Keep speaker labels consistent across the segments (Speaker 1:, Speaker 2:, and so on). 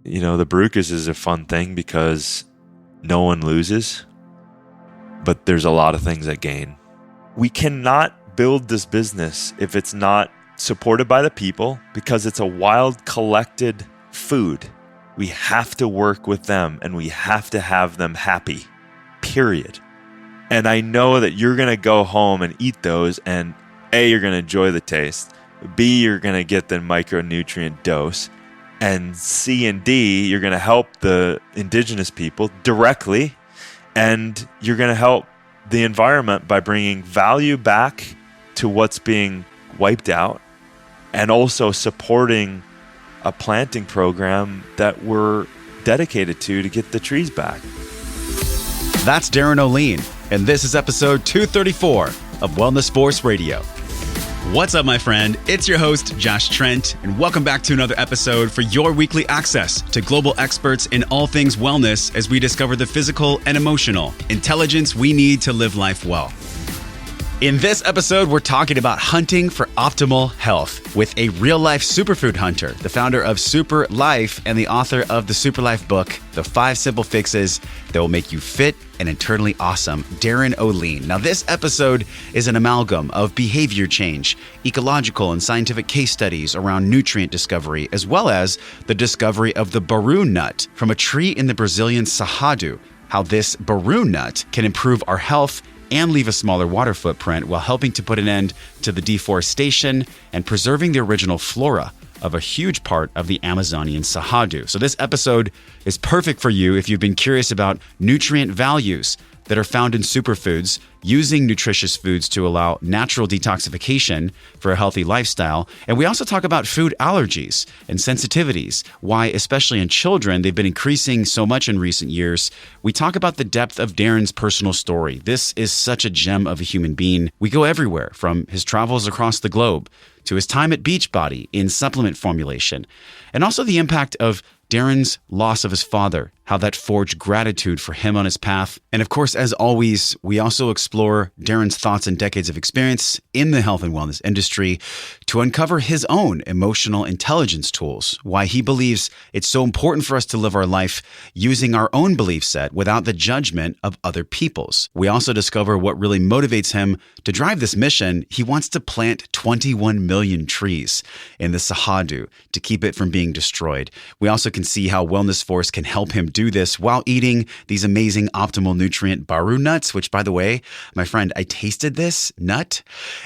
Speaker 1: The Barukas is a fun thing because no one loses, but there's a lot of things that gain. We cannot build this business if it's not supported by the people, because it's a wild collected food. We have to work with them and we have to have them happy, period. And I know that you're going to go home and eat those, and A, you're going to enjoy the taste. B, you're going to get the micronutrient dose. And C and D, you're going to help the indigenous people directly, and you're going to help the environment by bringing value back to what's being wiped out, and also supporting a planting program that we're dedicated to get the trees back.
Speaker 2: That's Darin Olien, and this is episode 234 of Wellness Force Radio. What's up, my friend? It's your host, Josh Trent, and welcome back to another episode for your weekly access to global experts in all things wellness as we discover the physical and emotional intelligence we need to live life well. In this episode, we're talking about hunting for optimal health with a real-life superfood hunter, the founder of Super Life and the author of the Super Life book, The 5 Simple Fixes That Will Make You Fit and Internally Awesome, Darin Olien. Now, this episode is an amalgam of behavior change, ecological and scientific case studies around nutrient discovery, as well as the discovery of the baru nut from a tree in the Brazilian Cerrado, how this baru nut can improve our health and leave a smaller water footprint while helping to put an end to the deforestation and preserving the original flora of a huge part of the Amazonian Cerrado. So this episode is perfect for you if you've been curious about nutrient values that are found in superfoods, using nutritious foods to allow natural detoxification for a healthy lifestyle. And we also talk about food allergies and sensitivities, why, especially in children, they've been increasing so much in recent years. We talk about the depth of Darin's personal story. This is such a gem of a human being. We go everywhere, from his travels across the globe to his time at Beachbody in supplement formulation, and also the impact of Darin's loss of his father, how that forged gratitude for him on his path. And of course, as always, we also explore Darin's thoughts and decades of experience in the health and wellness industry to uncover his own emotional intelligence tools, why he believes it's so important for us to live our life using our own belief set without the judgment of other people's. We also discover what really motivates him to drive this mission. He wants to plant 21 million trees in the Cerrado to keep it from being destroyed. We also can see how Wellness Force can help him do this while eating these amazing optimal nutrient baru nuts, which, by the way, my friend, I tasted this nut.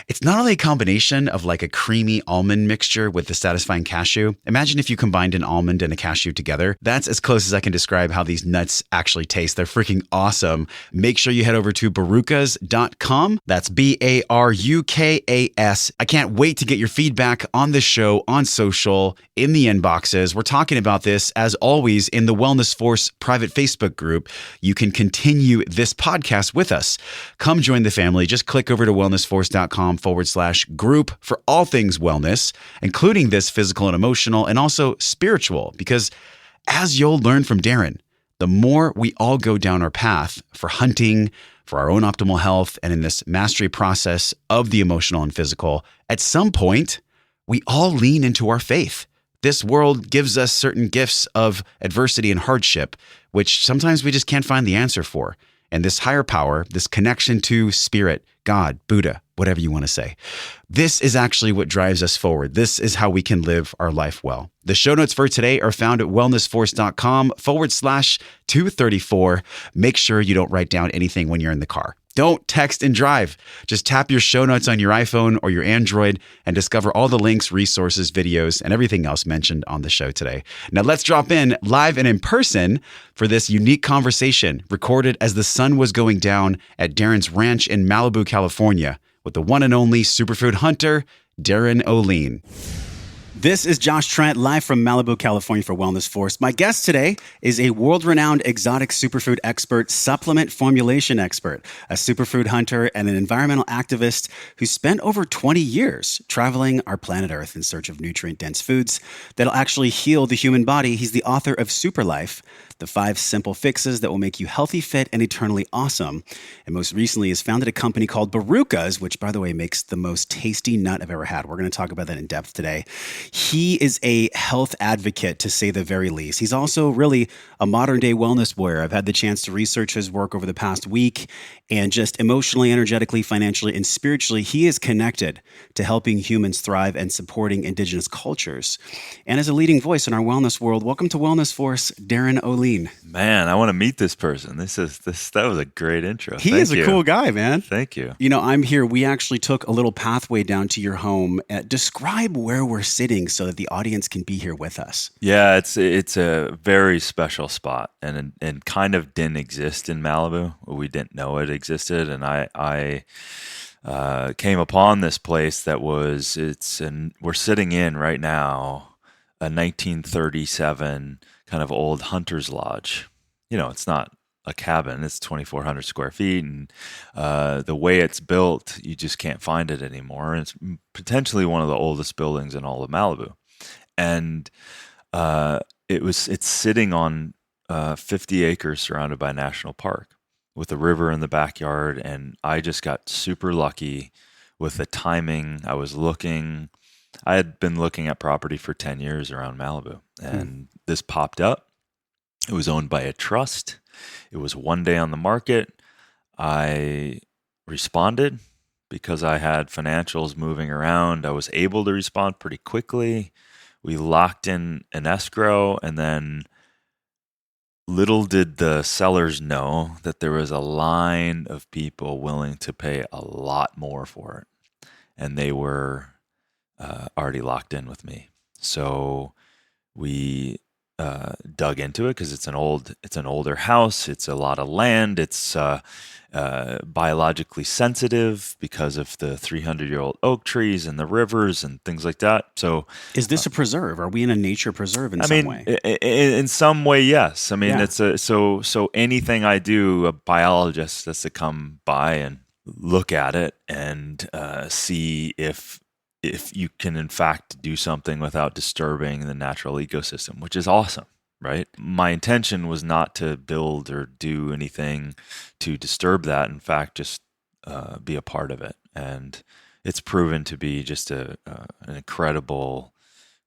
Speaker 2: It's not only a combination of like a creamy almond mixture with the satisfying cashew. Imagine if you combined an almond and a cashew together. That's as close as I can describe how these nuts actually taste. They're freaking awesome. Make sure you head over to barukas.com. That's BARUKAS. I can't wait to get your feedback on this show, on social, in the inboxes. We're talking about this, as always, in the Wellness Force private Facebook group. You can continue this podcast with us. Come join the family. Just click over to wellnessforce.com/group for all things wellness, including this physical and emotional and also spiritual, because as you'll learn from Darin, the more we all go down our path for hunting, for our own optimal health, and in this mastery process of the emotional and physical, at some point, we all lean into our faith. This world gives us certain gifts of adversity and hardship, which sometimes we just can't find the answer for. And this higher power, this connection to spirit, God, Buddha, whatever you want to say, this is actually what drives us forward. This is how we can live our life well. The show notes for today are found at wellnessforce.com/234. Make sure you don't write down anything when you're in the car. Don't text and drive. Just tap your show notes on your iPhone or your Android and discover all the links, resources, videos, and everything else mentioned on the show today. Now let's drop in live and in person for this unique conversation recorded as the sun was going down at Darin's ranch in Malibu, California, with the one and only superfood hunter, Darin Olien. This is Josh Trent, live from Malibu, California for Wellness Force. My guest today is a world-renowned exotic superfood expert, supplement formulation expert, a superfood hunter, and an environmental activist who spent over 20 years traveling our planet Earth in search of nutrient-dense foods that'll actually heal the human body. He's the author of Super Life, the 5 simple fixes that will make you healthy, fit, and eternally awesome. And most recently has founded a company called Barukas, which, by the way, makes the most tasty nut I've ever had. We're going to talk about that in depth today. He is a health advocate, to say the very least. He's also really a modern day wellness warrior. I've had the chance to research his work over the past week, and just emotionally, energetically, financially, and spiritually, he is connected to helping humans thrive and supporting indigenous cultures. And as a leading voice in our wellness world, welcome to Wellness Force, Darin Olien.
Speaker 1: Man, I want to meet this person. That was a great intro.
Speaker 2: He is a cool guy, man.
Speaker 1: Thank you.
Speaker 2: You know, I'm here. We actually took a little pathway down to your home. Describe where we're sitting so that the audience can be here with us.
Speaker 1: Yeah, it's a very special spot, and kind of didn't exist in Malibu. We didn't know it existed, and I came upon this place that we're sitting in right now, a 1937 kind of old hunter's lodge. You know, it's not a cabin. It's 2,400 square feet, and the way it's built, you just can't find it anymore. And it's potentially one of the oldest buildings in all of Malibu, and it's sitting on 50 acres surrounded by a national park with a river in the backyard. And I just got super lucky with the timing. I had been looking at property for 10 years around Malibu, and this popped up. It was owned by a trust. It was one day on the market. I responded because I had financials moving around. I was able to respond pretty quickly. We locked in an escrow, and then little did the sellers know that there was a line of people willing to pay a lot more for it, and they were already locked in with me. So we dug into it because it's an older house. It's a lot of land. It's biologically sensitive because of the 300-year-old oak trees and the rivers and things like that. So,
Speaker 2: is this a preserve? Are we in a nature preserve in some way?
Speaker 1: In some way, yes. I mean,
Speaker 2: Yeah.
Speaker 1: it's so anything I do, a biologist has to come by and look at it and see if you can in fact do something without disturbing the natural ecosystem, which is awesome, right? My intention was not to build or do anything to disturb that. In fact, just be a part of it. And it's proven to be just an incredible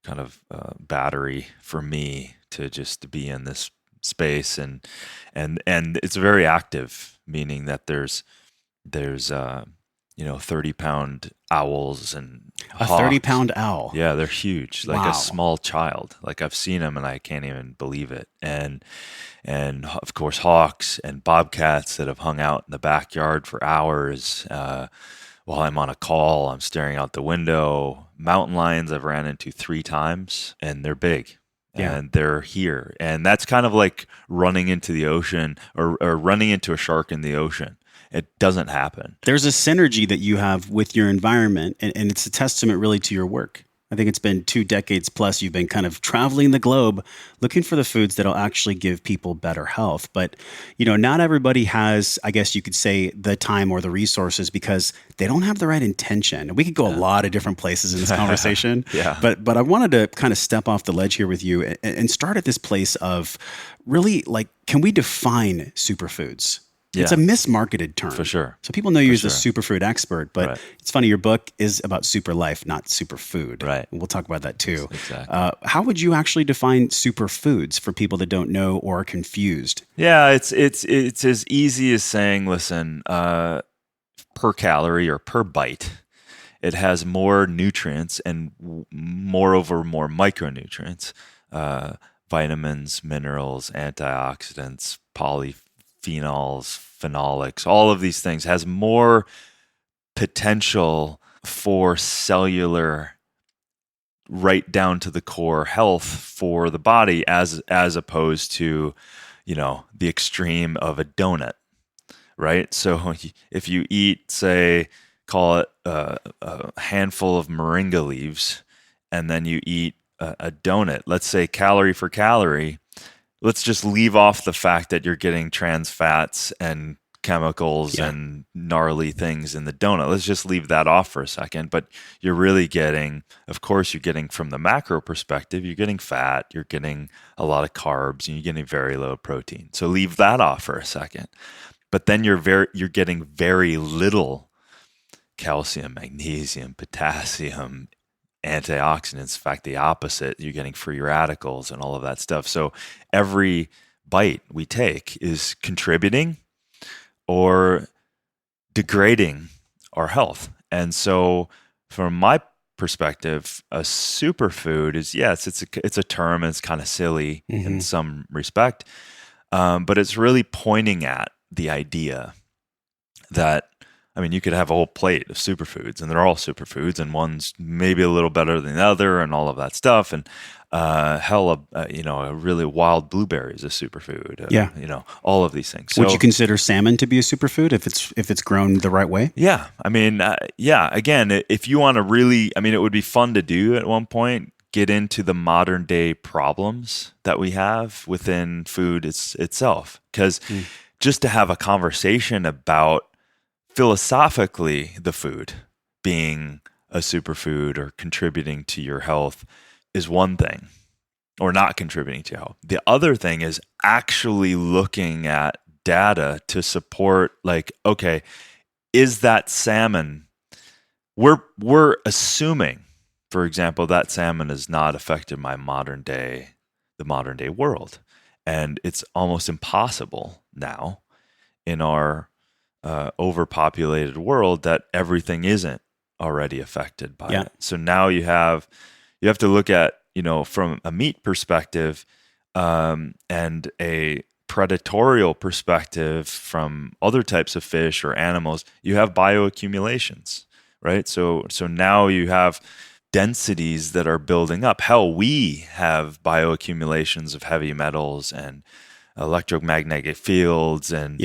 Speaker 1: kind of battery for me to just be in this space. And it's very active, meaning that there's 30-pound owls and
Speaker 2: A
Speaker 1: hawks.
Speaker 2: 30-pound owl.
Speaker 1: Yeah, they're huge, like
Speaker 2: Wow.
Speaker 1: a small child. Like I've seen them and I can't even believe it. And of course, hawks and bobcats that have hung out in the backyard for hours. While I'm on a call, I'm staring out the window. Mountain lions I've ran into 3 times, and they're big.
Speaker 2: Yeah.
Speaker 1: And they're here. And that's kind of like running into the ocean or running into a shark in the ocean. It doesn't happen.
Speaker 2: There's a synergy that you have with your environment, and it's a testament really to your work. I think it's been 2 decades plus you've been kind of traveling the globe looking for the foods that'll actually give people better health. But, not everybody has, I guess you could say, the time or the resources because they don't have the right intention. We could go a lot of different places in this conversation.
Speaker 1: Yeah.
Speaker 2: But I wanted to kind of step off the ledge here with you and start at this place of really, like, can we define superfoods? It's a mismarketed term.
Speaker 1: For sure.
Speaker 2: So people know you as the
Speaker 1: sure.
Speaker 2: superfood expert, but
Speaker 1: Right.
Speaker 2: it's funny, your book is about super life, not superfood.
Speaker 1: Right.
Speaker 2: And we'll talk about that too.
Speaker 1: Exactly.
Speaker 2: How would you actually define superfoods for people that don't know or are confused?
Speaker 1: Yeah, it's as easy as saying, listen, per calorie or per bite, it has more nutrients and moreover more micronutrients, vitamins, minerals, antioxidants, polyphenols, phenolics, all of these things has more potential for cellular right down to the core health for the body as opposed to, the extreme of a donut, right? So if you eat, say, call it a handful of moringa leaves, and then you eat a donut, let's say calorie for calorie, let's just leave off the fact that you're getting trans fats and chemicals and gnarly things in the donut. Let's just leave that off for a second. But you're really getting, of course, you're getting from the macro perspective, you're getting fat, you're getting a lot of carbs, and you're getting very low protein. So leave that off for a second. But then you're getting very little calcium, magnesium, potassium, antioxidants. In fact, the opposite. You're getting free radicals and all of that stuff. So every bite we take is contributing or degrading our health. And so from my perspective, a superfood is, yes, it's a term, and it's kind of silly in some respect, but it's really pointing at the idea that, I mean, you could have a whole plate of superfoods, and they're all superfoods, and one's maybe a little better than the other, and all of that stuff. And a really wild blueberry is a superfood. All of these things.
Speaker 3: Would you consider salmon to be a superfood if it's grown the right way?
Speaker 1: Yeah, I mean, Again, if you want to really, I mean, it would be fun to do at one point. Get into the modern day problems that we have within food itself, because just to have a conversation about philosophically the food being a superfood or contributing to your health is one thing, or not contributing to health. The other thing is actually looking at data to support, like, okay, is that salmon, we're assuming, for example, that salmon is not affected by the modern day world. And it's almost impossible now in our overpopulated world that everything isn't already affected by it. So now you have to look at, from a meat perspective and a predatorial perspective from other types of fish or animals. You have bioaccumulations, right? So now you have densities that are building up. Hell, we have bioaccumulations of heavy metals and electromagnetic fields and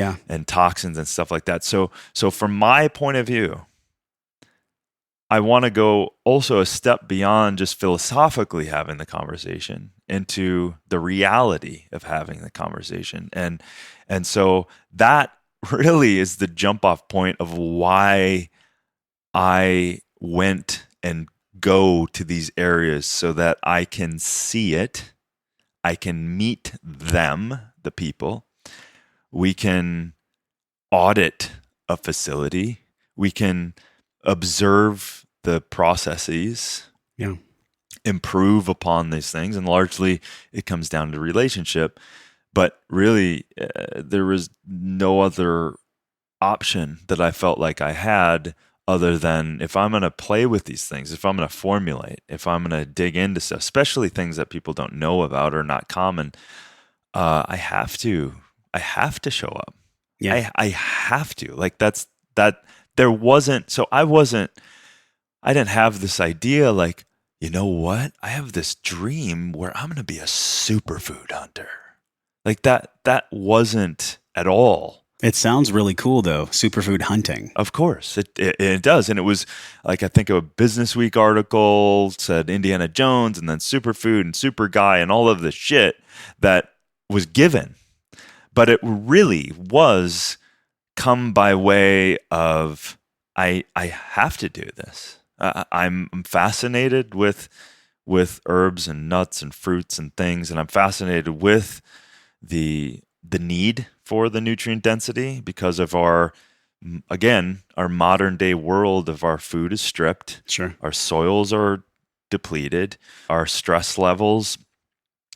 Speaker 1: toxins and stuff like that. So from my point of view, I want to go also a step beyond just philosophically having the conversation into the reality of having the conversation. And so that really is the jump off point of why I went and go to these areas, so that I can see it, I can meet them, the people, we can audit a facility, we can observe the processes, improve upon these things, and largely it comes down to relationship. But really, there was no other option that I felt like I had, other than, if I'm going to play with these things, if I'm going to formulate, if I'm going to dig into stuff, especially things that people don't know about or not common, I have to show up. Yeah. I have to. Like, there wasn't, so I didn't have this idea like, you know what? I have this dream where I'm going to be a superfood hunter. Like that wasn't at all.
Speaker 3: It sounds really cool, though, superfood hunting.
Speaker 1: Of course, it does. And it was like, I think a Business Week article said Indiana Jones and then superfood and super guy and all of the shit that was given. But it really was come by way of, I have to do this. I'm fascinated with herbs and nuts and fruits and things, and I'm fascinated with the need for the nutrient density because of our modern day world of our food is stripped.
Speaker 3: Sure.
Speaker 1: Our soils are depleted. Our stress levels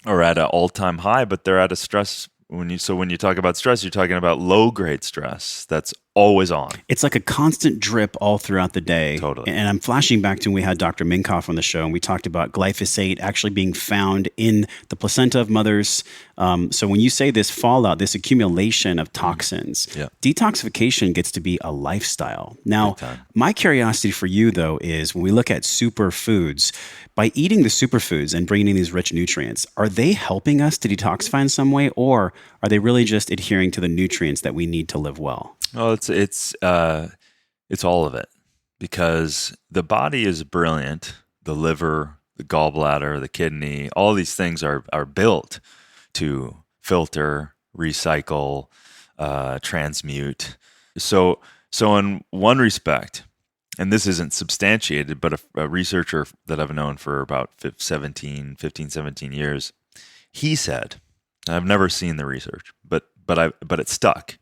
Speaker 1: are at an all-time high, but they're at a stress. When you talk about stress, you're talking about low-grade stress that's always on.
Speaker 3: It's like a constant drip all throughout the day.
Speaker 1: Totally.
Speaker 3: And I'm flashing back to when we had Dr. Minkoff on the show, and we talked about glyphosate actually being found in the placenta of mothers. So when you say this fallout, this accumulation of toxins, detoxification gets to be a lifestyle. Now, my curiosity for you, though, is when we look at superfoods, by eating the superfoods and bringing in these rich nutrients, are they helping us to detoxify in some way, or are they really just adhering to the nutrients that we need to live well?
Speaker 1: Well, it's all of it, because the body is brilliant. The liver, the gallbladder, the kidney, all these things are built to filter, recycle, transmute. So in one respect, and this isn't substantiated, but a researcher that I've known for about 15, 17 years, he said, I've never seen the research, but it stuck.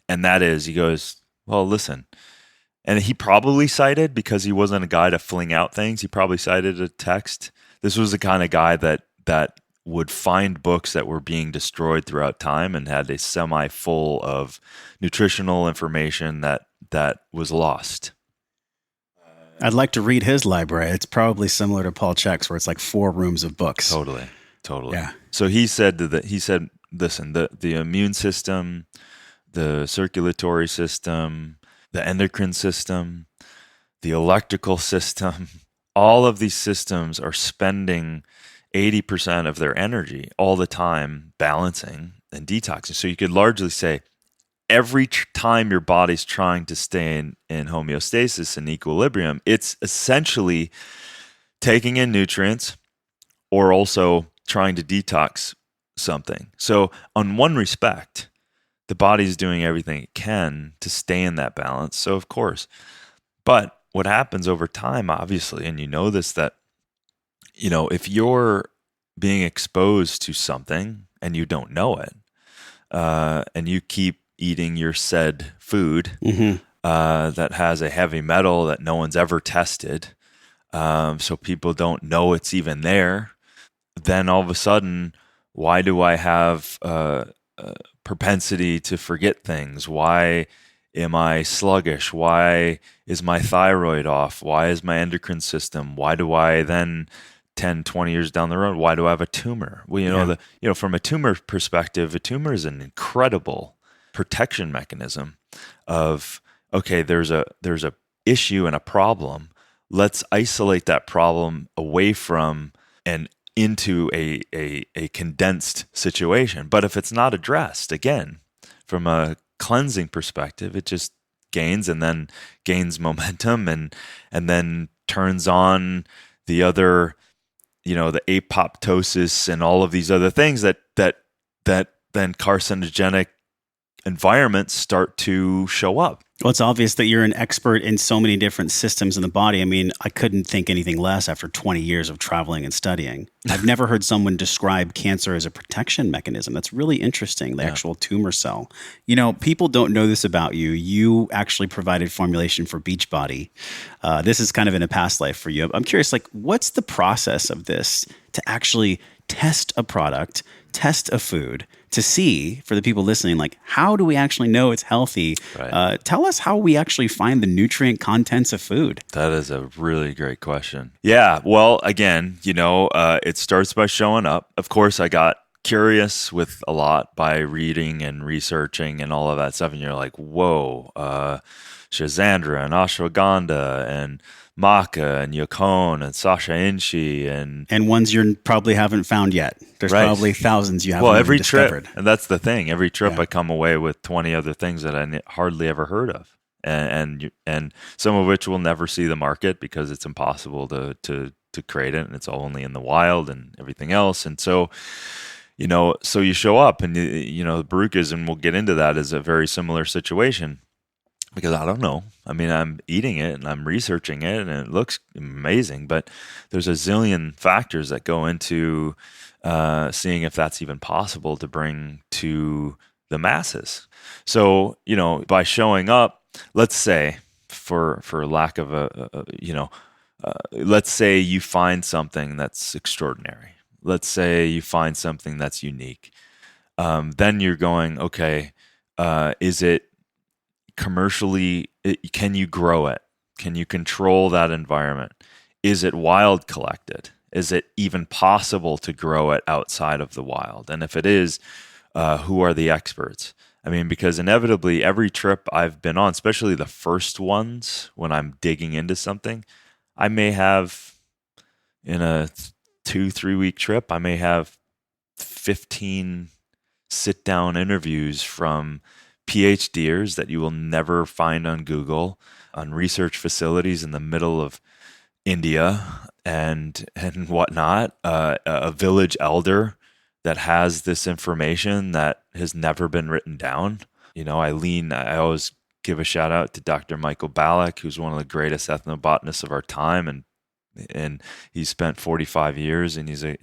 Speaker 1: And that is, he goes, well, listen, And he probably cited, because he wasn't a guy to fling out things, he probably cited a text. This was the kind of guy that would find books that were being destroyed throughout time and had a semi full of nutritional information that was lost.
Speaker 3: I'd like to read his library. It's probably similar to Paul Chek's, where it's like 4 rooms of books.
Speaker 1: Totally.
Speaker 3: Yeah.
Speaker 1: So he said listen, the immune system, the circulatory system, the endocrine system, the electrical system, all of these systems are spending 80% of their energy all the time balancing and detoxing. So you could largely say every time your body's trying to stay in homeostasis and equilibrium, it's essentially taking in nutrients or also trying to detox something. So on one respect, the body's doing everything it can to stay in that balance. So of course, but what happens over time, obviously, and you know this, that, if you're being exposed to something and you don't know it, and you keep eating your said food that has a heavy metal that no one's ever tested, so people don't know it's even there, then all of a sudden, why do I have propensity to forget things? Why am I sluggish? Why is my thyroid off? Why is my endocrine system? Why do I then 10, 20 years down the road, why do I have a tumor? Well, from a tumor perspective, a tumor is an incredible protection mechanism of, okay, there's a issue and a problem. Let's isolate that problem away from and into a condensed situation. But if it's not addressed, again, from a cleansing perspective, it just gains and then gains momentum and then turns on the other, the apoptosis and all of these other things that then carcinogenic environments start to show up.
Speaker 3: Well, it's obvious that you're an expert in so many different systems in the body. I mean, I couldn't think anything less after 20 years of traveling and studying. I've never heard someone describe cancer as a protection mechanism. That's really interesting, the actual tumor cell. People don't know this about you. You actually provided formulation for Beachbody. This is kind of in a past life for you. I'm curious, what's the process of this to actually test a product, test a food, to see, for the people listening, how do we actually know it's healthy?
Speaker 1: Right.
Speaker 3: Tell us how we actually find the nutrient contents of food.
Speaker 1: That is a really great question. Yeah. Well, again, it starts by showing up. Of course, I got curious with a lot by reading and researching and all of that stuff. And you're like, whoa, Shazandra and ashwagandha and maca and yacon and Sasha Inchi
Speaker 3: and ones you probably haven't found yet. There's probably thousands you haven't
Speaker 1: every
Speaker 3: even discovered.
Speaker 1: Trip, and that's the thing. Every trip I come away with 20 other things that I hardly ever heard of, and some of which will never see the market because it's impossible to create it, and it's only in the wild and everything else. And so, so you show up, and the Baruchas, and we'll get into that, is a very similar situation. Because I don't know. I mean, I'm eating it and I'm researching it and it looks amazing, but there's a zillion factors that go into seeing if that's even possible to bring to the masses. So, by showing up, let's say, for lack of let's say you find something that's extraordinary. Let's say you find something that's unique. Then you're going, okay, is it commercially, can you grow it? Can you control that environment? Is it wild collected? Is it even possible to grow it outside of the wild? And if it is, who are the experts? I mean, because inevitably every trip I've been on, especially the first ones when I'm digging into something, I may have, in a 2-3 week trip, I may have 15 sit down interviews from PhDers that you will never find on Google, on research facilities in the middle of India and whatnot, a village elder that has this information that has never been written down. I always give a shout out to Dr. Michael Ballack, who's one of the greatest ethnobotanists of our time, and he spent 45 years, and he's a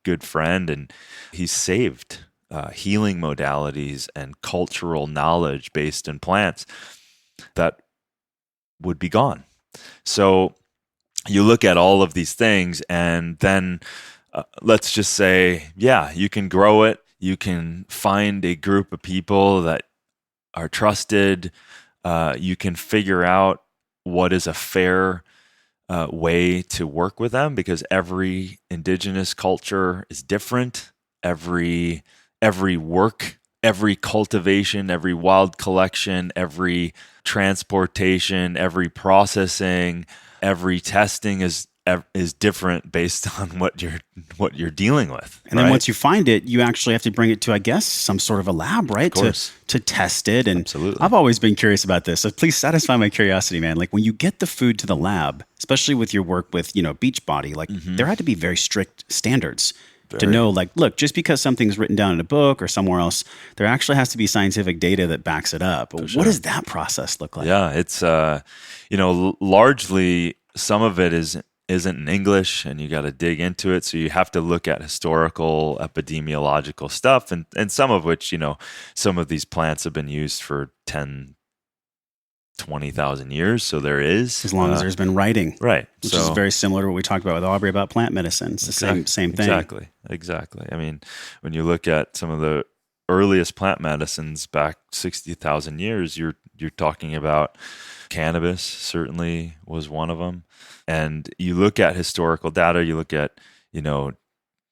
Speaker 1: good friend, and he's saved healing modalities and cultural knowledge based in plants that would be gone. So you look at all of these things, and then let's just say, yeah, you can grow it. You can find a group of people that are trusted. You can figure out what is a fair way to work with them, because every indigenous culture is different. Every work, every cultivation, every wild collection, every transportation, every processing, every testing is different based on what you're dealing with.
Speaker 3: And then once you find it, you actually have to bring it to, I guess, some sort of a lab, right? To test it. And
Speaker 1: absolutely.
Speaker 3: I've always been curious about this. So please satisfy my curiosity, man. Like when you get the food to the lab, especially with your work with, Beachbody, like there had to be very strict standards to know, like, look, just because something's written down in a book or somewhere else, there actually has to be scientific data that backs it up. What does that process look like?
Speaker 1: Yeah, it's, largely some of it isn't in English, and you got to dig into it. So you have to look at historical, epidemiological stuff, and some of which, some of these plants have been used for 10, 20,000 years. So there is.
Speaker 3: As long as there's been writing.
Speaker 1: Right.
Speaker 3: Which is very similar to what we talked about with Aubrey about plant medicine. It's the same thing.
Speaker 1: Exactly. I mean, when you look at some of the earliest plant medicines back 60,000 years, you're talking about cannabis certainly was one of them. And you look at historical data, you look at,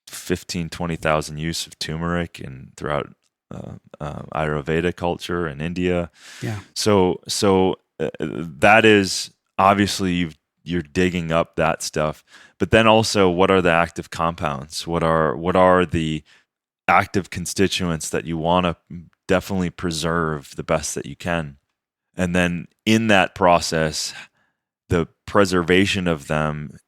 Speaker 1: 15, 20,000 use of turmeric and throughout Ayurveda culture in India.
Speaker 3: Yeah.
Speaker 1: So that is obviously you're digging up that stuff, but then also what are the active compounds? What are the active constituents that you want to definitely preserve the best that you can? And then in that process, the preservation of them,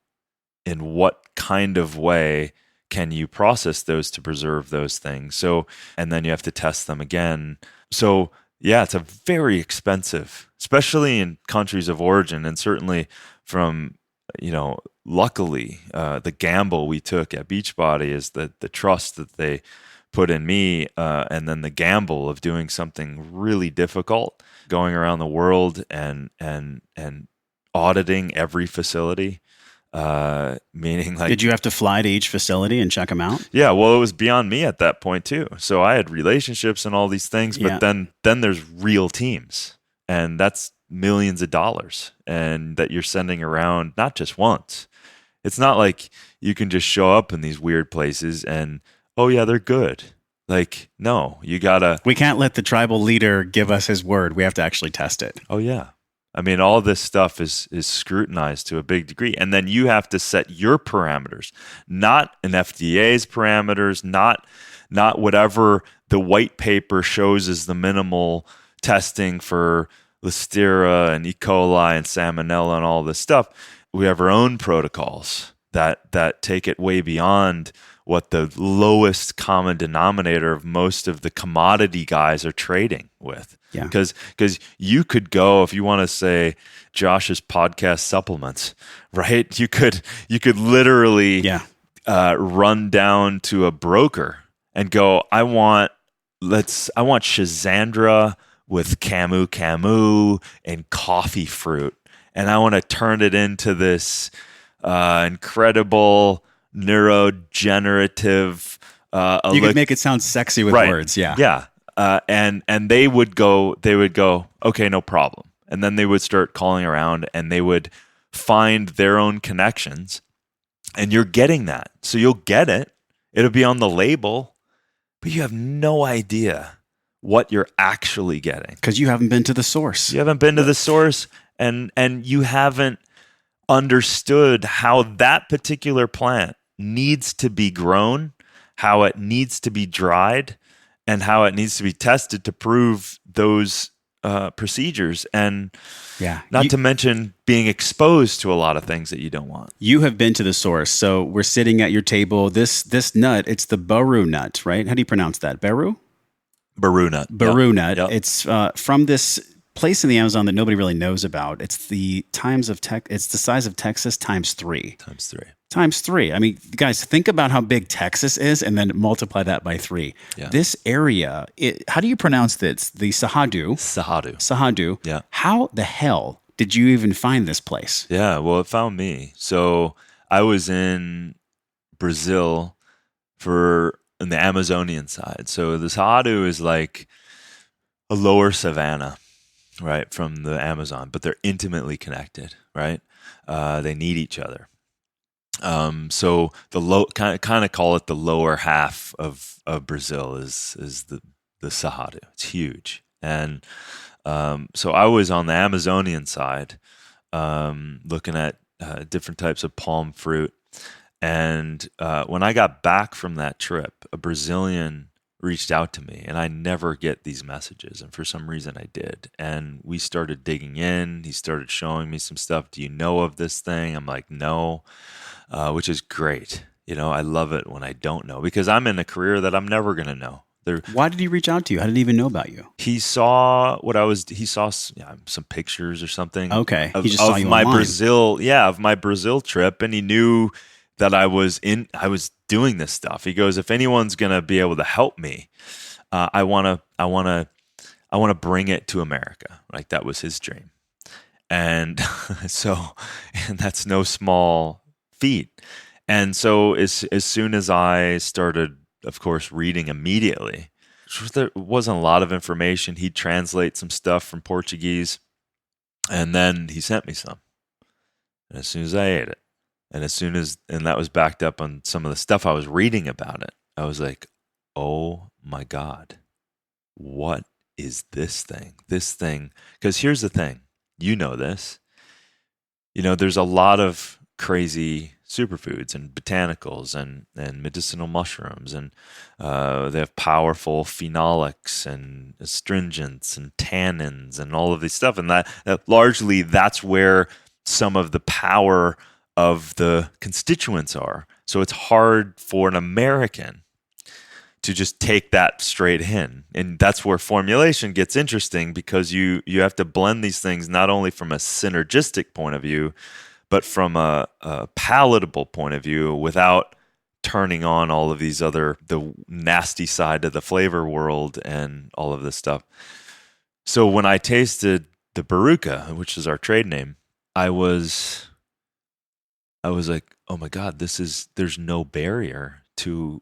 Speaker 1: in what kind of way can you process those to preserve those things? So, and then you have to test them again. So yeah, it's a very expensive, especially in countries of origin, and certainly from, luckily, the gamble we took at Beachbody is that the trust that they put in me, and then the gamble of doing something really difficult, going around the world and auditing every facility. Meaning, like, did
Speaker 3: you have to fly to each facility and check them out?
Speaker 1: Yeah, well, it was beyond me at that point too. So I had relationships and all these things, but then there's real teams, and that's millions of dollars, and that you're sending around not just once. It's not like you can just show up in these weird places and, oh yeah, they're good. Like, no, you gotta.
Speaker 3: We can't let the tribal leader give us his word. We have to actually test it.
Speaker 1: Oh yeah. I mean, all this stuff is scrutinized to a big degree. And then you have to set your parameters, not an FDA's parameters, not whatever the white paper shows as the minimal testing for Listeria and E. coli and Salmonella and all this stuff. We have our own protocols that take it way beyond what the lowest common denominator of most of the commodity guys are trading with.
Speaker 3: Yeah.
Speaker 1: Because you could go, if you want to say Josh's podcast supplements, right? You could literally run down to a broker and go, I want Shazandra with camu and coffee fruit, and I want to turn it into this incredible neurogenerative.
Speaker 3: You could make it sound sexy with words,
Speaker 1: yeah. And they would go, okay, no problem. And then they would start calling around, and they would find their own connections, and you're getting that. So you'll get it. It'll be on the label, but you have no idea what you're actually getting.
Speaker 3: Because you haven't been to the source.
Speaker 1: You haven't been to the source, and you haven't understood how that particular plant needs to be grown, how it needs to be dried, and how it needs to be tested to prove those procedures. And not to mention being exposed to a lot of things that you don't want.
Speaker 3: You have been to the source. So we're sitting at your table. This nut, it's the baru nut, right? How do you pronounce that? Baru?
Speaker 1: Baru nut.
Speaker 3: Baru nut. Yep. It's from this place in the Amazon that nobody really knows about. It's the it's the size of Texas times 3. Times 3. I mean, guys, think about how big Texas is and then multiply that by 3.
Speaker 1: Yeah.
Speaker 3: This area, how do you pronounce this? The Sahadu.
Speaker 1: Sahadu.
Speaker 3: Yeah. How the hell did you even find this place?
Speaker 1: Yeah, well, it found me. So I was in Brazil in the Amazonian side. So the Cerrado is like a lower savanna, right, from the Amazon, but they're intimately connected, right? They need each other. So the kind of call it the lower half of Brazil is the Cerrado. It's huge, and so I was on the Amazonian side, looking at different types of palm fruit, and when I got back from that trip, a Brazilian reached out to me, and I never get these messages, and for some reason I did, and we started digging in. He started showing me some stuff. Do you know of this thing? I'm like, no. Which is great. I love it when I don't know, because I'm in a career that I'm never going to know.
Speaker 3: Why did he reach out to you? How did he even know about you?
Speaker 1: He saw he saw some pictures or something.
Speaker 3: Okay. He just saw you online.
Speaker 1: Of my Brazil trip, and he knew that I was doing this stuff. He goes, if anyone's going to be able to help me, I want to bring it to America. Like, that was his dream. And and that's no small feet. And so as soon as I started, of course, reading immediately, there wasn't a lot of information. He'd translate some stuff from Portuguese, and then he sent me some. And as soon as I ate it, and that was backed up on some of the stuff I was reading about it, I was like, oh my God, what is this thing? This thing, because here's the thing, this, there's a lot of crazy superfoods and botanicals and medicinal mushrooms, and they have powerful phenolics and astringents and tannins and all of these stuff, and that largely that's where some of the power of the constituents are. So it's hard for an American to just take that straight in, and that's where formulation gets interesting, because you have to blend these things not only from a synergistic point of view, but from a palatable point of view, without turning on all of these the nasty side of the flavor world and all of this stuff. So when I tasted the Baruca, which is our trade name, I was like, oh my God, there's no barrier to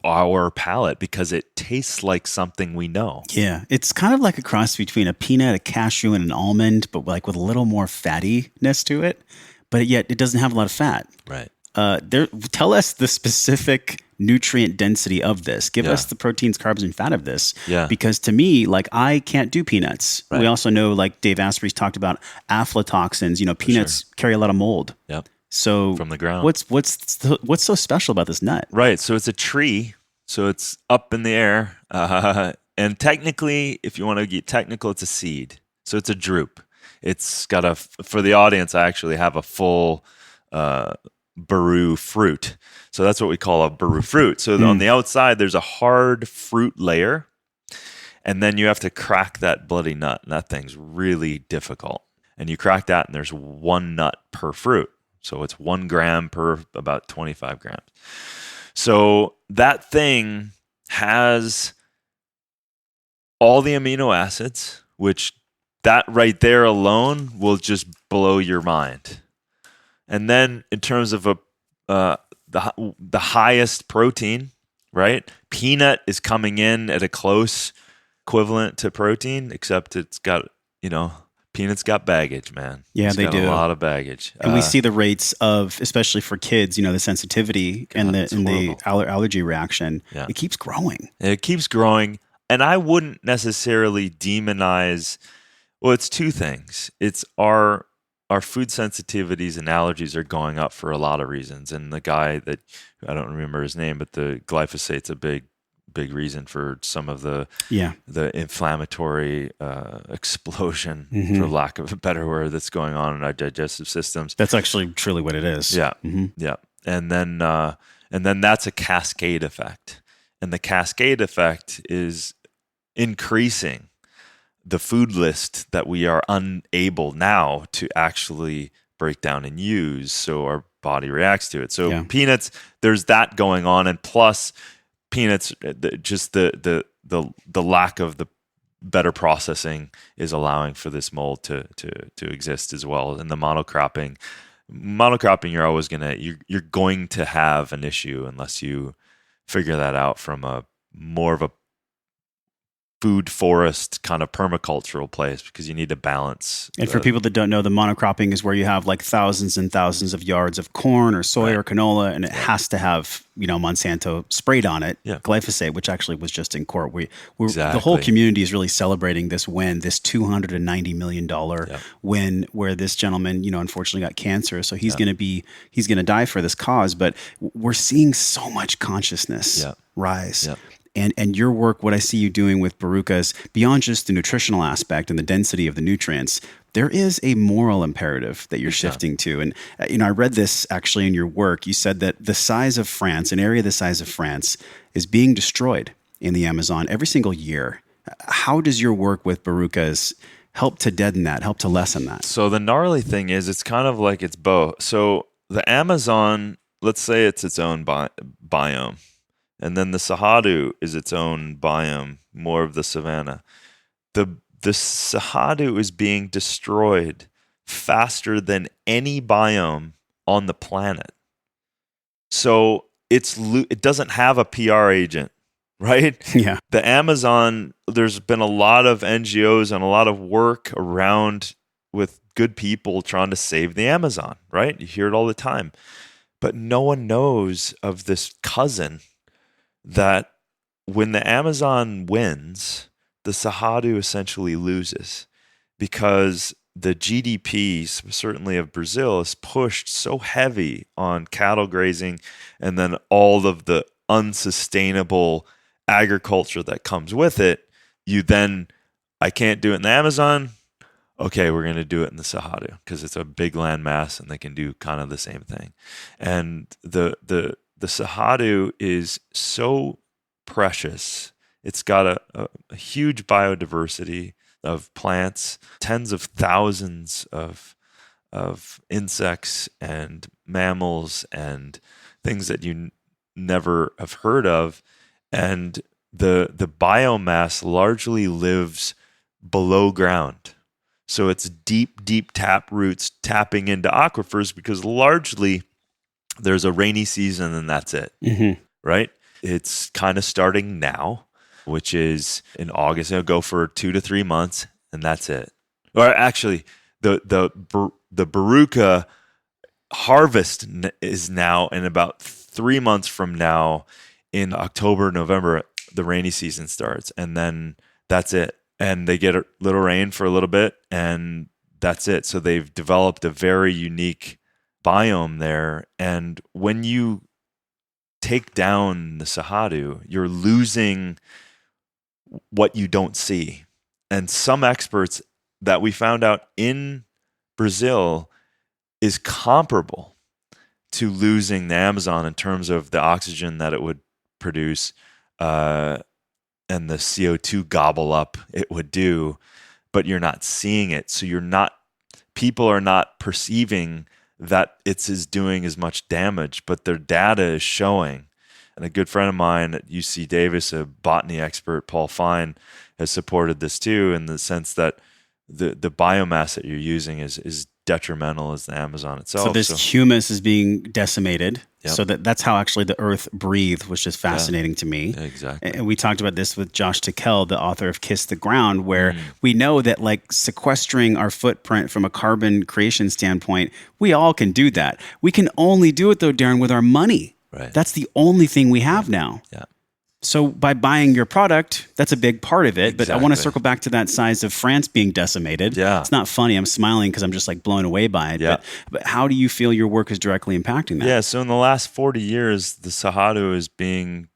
Speaker 1: our palate, because it tastes like something we know.
Speaker 3: Yeah, it's kind of like a cross between a peanut, a cashew, and an almond, but like with a little more fattiness to it. But yet it doesn't have a lot of fat.
Speaker 1: Right.
Speaker 3: Tell us the specific nutrient density of this. Give us the proteins, carbs, and fat of this.
Speaker 1: Yeah.
Speaker 3: Because to me, like, I can't do peanuts. Right. We also know, like Dave Asprey's talked about aflatoxins. Peanuts carry a lot of mold.
Speaker 1: Yep.
Speaker 3: So
Speaker 1: from the ground.
Speaker 3: What's so special about this nut?
Speaker 1: Right. So it's a tree. So it's up in the air. And technically, if you want to get technical, it's a seed. So it's a drupe. It's got for the audience, I actually have a full Baru fruit. So that's what we call a Baru fruit. So on the outside, there's a hard fruit layer. And then you have to crack that bloody nut. And that thing's really difficult. And you crack that, and there's one nut per fruit. So it's 1 gram per about 25 grams. So that thing has all the amino acids, which that right there alone will just blow your mind. And then in terms of the highest protein, right? Peanut is coming in at a close equivalent to protein, except it's got, peanuts got baggage, man.
Speaker 3: Yeah,
Speaker 1: it's
Speaker 3: they
Speaker 1: got
Speaker 3: do.
Speaker 1: A lot of baggage.
Speaker 3: And we see the rates of, especially for kids, the sensitivity and the allergy reaction. Yeah. It keeps growing.
Speaker 1: It keeps growing. And I wouldn't necessarily demonize, it's two things. It's our food sensitivities and allergies are going up for a lot of reasons. And the guy that, I don't remember his name, but the glyphosate's a big reason for some of the inflammatory explosion, for lack of a better word, that's going on in our digestive systems.
Speaker 3: That's actually truly what it is.
Speaker 1: Yeah, yeah. And then that's a cascade effect, and the cascade effect is increasing the food list that we are unable now to actually break down and use, so our body reacts to it. So peanuts, there's that going on, and plus peanuts, just the lack of better processing is allowing for this mold to exist as well. And the monocropping, you're always you're going to have an issue unless you figure that out from a more of a food forest kind of permacultural place, because you need to balance.
Speaker 3: And for people that don't know, the monocropping is where you have like thousands and thousands of yards of corn or soy or canola, and it has to have, Monsanto sprayed on it, glyphosate, which actually was just in court. The whole community is really celebrating this win, this $290 million win, where this gentleman, unfortunately got cancer. So he's going to die for this cause. But we're seeing so much consciousness rise. And your work, what I see you doing with Barukas, beyond just the nutritional aspect and the density of the nutrients, there is a moral imperative that you're shifting to. And, I read this actually in your work. You said that the size of France, an area the size of France, is being destroyed in the Amazon every single year. How does your work with Barukas help to deaden that, help to lessen that?
Speaker 1: So the gnarly thing is, it's kind of like it's both. So the Amazon, let's say it's its own biome. And then the Cerrado is its own biome, more of the savanna. The Cerrado is being destroyed faster than any biome on the planet. So it doesn't have a PR agent, right?
Speaker 3: Yeah.
Speaker 1: The Amazon, there's been a lot of NGOs and a lot of work around with good people trying to save the Amazon, right? You hear it all the time. But no one knows of this cousin that when the Amazon wins, the Cerrado essentially loses, because the GDP, certainly of Brazil, is pushed so heavy on cattle grazing and then all of the unsustainable agriculture that comes with it. I can't do it in the Amazon. Okay, we're going to do it in the Cerrado because it's a big land mass and they can do kind of the same thing. And the Cerrado is so precious. It's got a huge biodiversity of plants, tens of thousands of insects and mammals and things that you never have heard of. And the biomass largely lives below ground. So it's deep tap roots tapping into aquifers, because largely there's a rainy season and that's it, right? It's kind of starting now, which is in August. It'll go for 2 to 3 months and that's it. Or actually, the Baruka harvest is now in about 3 months from now. In October, November, the rainy season starts, and then that's it. And they get a little rain for a little bit and that's it. So they've developed a very unique biome there. And when you take down the Cerrado, you're losing what you don't see. And some experts that we found out in Brazil is comparable to losing the Amazon in terms of the oxygen that it would produce and the CO2 gobble up it would do, but you're not seeing it. So people are not perceiving that it's doing as much damage, but their data is showing. And a good friend of mine at UC Davis, a botany expert, Paul Fine, has supported this too, in the sense that the biomass that you're using is detrimental as the Amazon itself.
Speaker 3: So this humus is being decimated. Yep. So that's how actually the earth breathed, which is fascinating to me.
Speaker 1: Yeah, exactly.
Speaker 3: And we talked about this with Josh Tickell, the author of Kiss the Ground, where we know that like sequestering our footprint from a carbon creation standpoint, we all can do that. We can only do it though, Darin, with our money.
Speaker 1: Right.
Speaker 3: That's the only thing we have now.
Speaker 1: Yeah.
Speaker 3: So by buying your product, that's a big part of it.
Speaker 1: Exactly.
Speaker 3: But I want to circle back to that size of France being decimated.
Speaker 1: Yeah.
Speaker 3: It's not funny. I'm smiling because I'm just like blown away by it.
Speaker 1: Yeah.
Speaker 3: But how do you feel your work is directly impacting that?
Speaker 1: Yeah. So in the last 40 years, the Cerrado is being,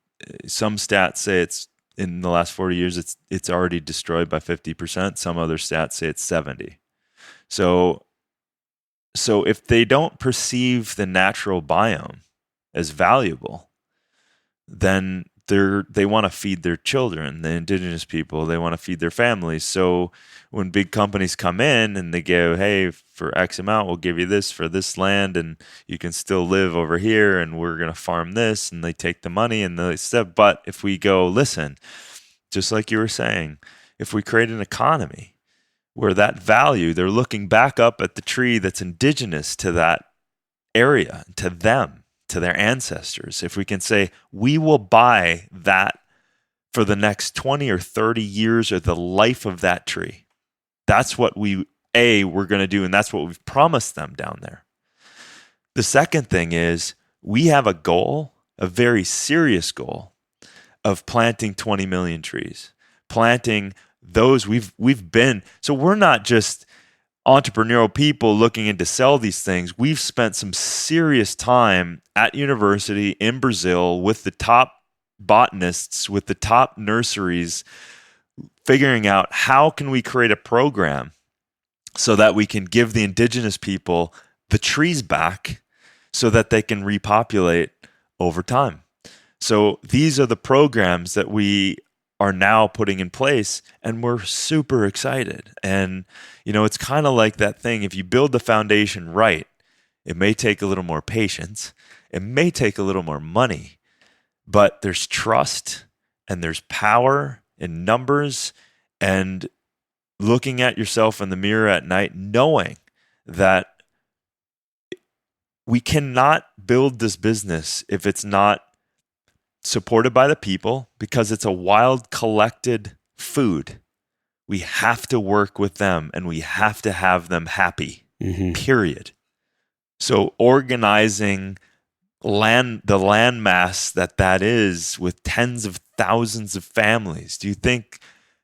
Speaker 1: some stats say it's in the last 40 years, it's already destroyed by 50%. Some other stats say it's 70. So if they don't perceive the natural biome as valuable, then they want to feed their children, the indigenous people, they want to feed their families. So when big companies come in and they go, hey, for X amount, we'll give you this for this land and you can still live over here and we're going to farm this, and they take the money and they said, but if we go, listen, just like you were saying, if we create an economy where that value, they're looking back up at the tree that's indigenous to that area, to them, to their ancestors. If we can say, we will buy that for the next 20 or 30 years or the life of that tree. That's what we're going to do, and that's what we've promised them down there. The second thing is we have a goal, a very serious goal, of planting 20 million trees. Planting those, we've been, so we're not just entrepreneurial people looking in to sell these things. We've spent some serious time at university in Brazil with the top botanists, with the top nurseries, figuring out how can we create a program so that we can give the indigenous people the trees back so that they can repopulate over time. So these are the programs that we are now putting in place, and we're super excited. And, it's kind of like that thing. If you build the foundation right, it may take a little more patience. It may take a little more money, but there's trust and there's power in numbers and looking at yourself in the mirror at night, knowing that we cannot build this business if it's not supported by the people, because it's a wild collected food. We have to work with them and we have to have them happy, period. So organizing the land mass that is with tens of thousands of families. Do you think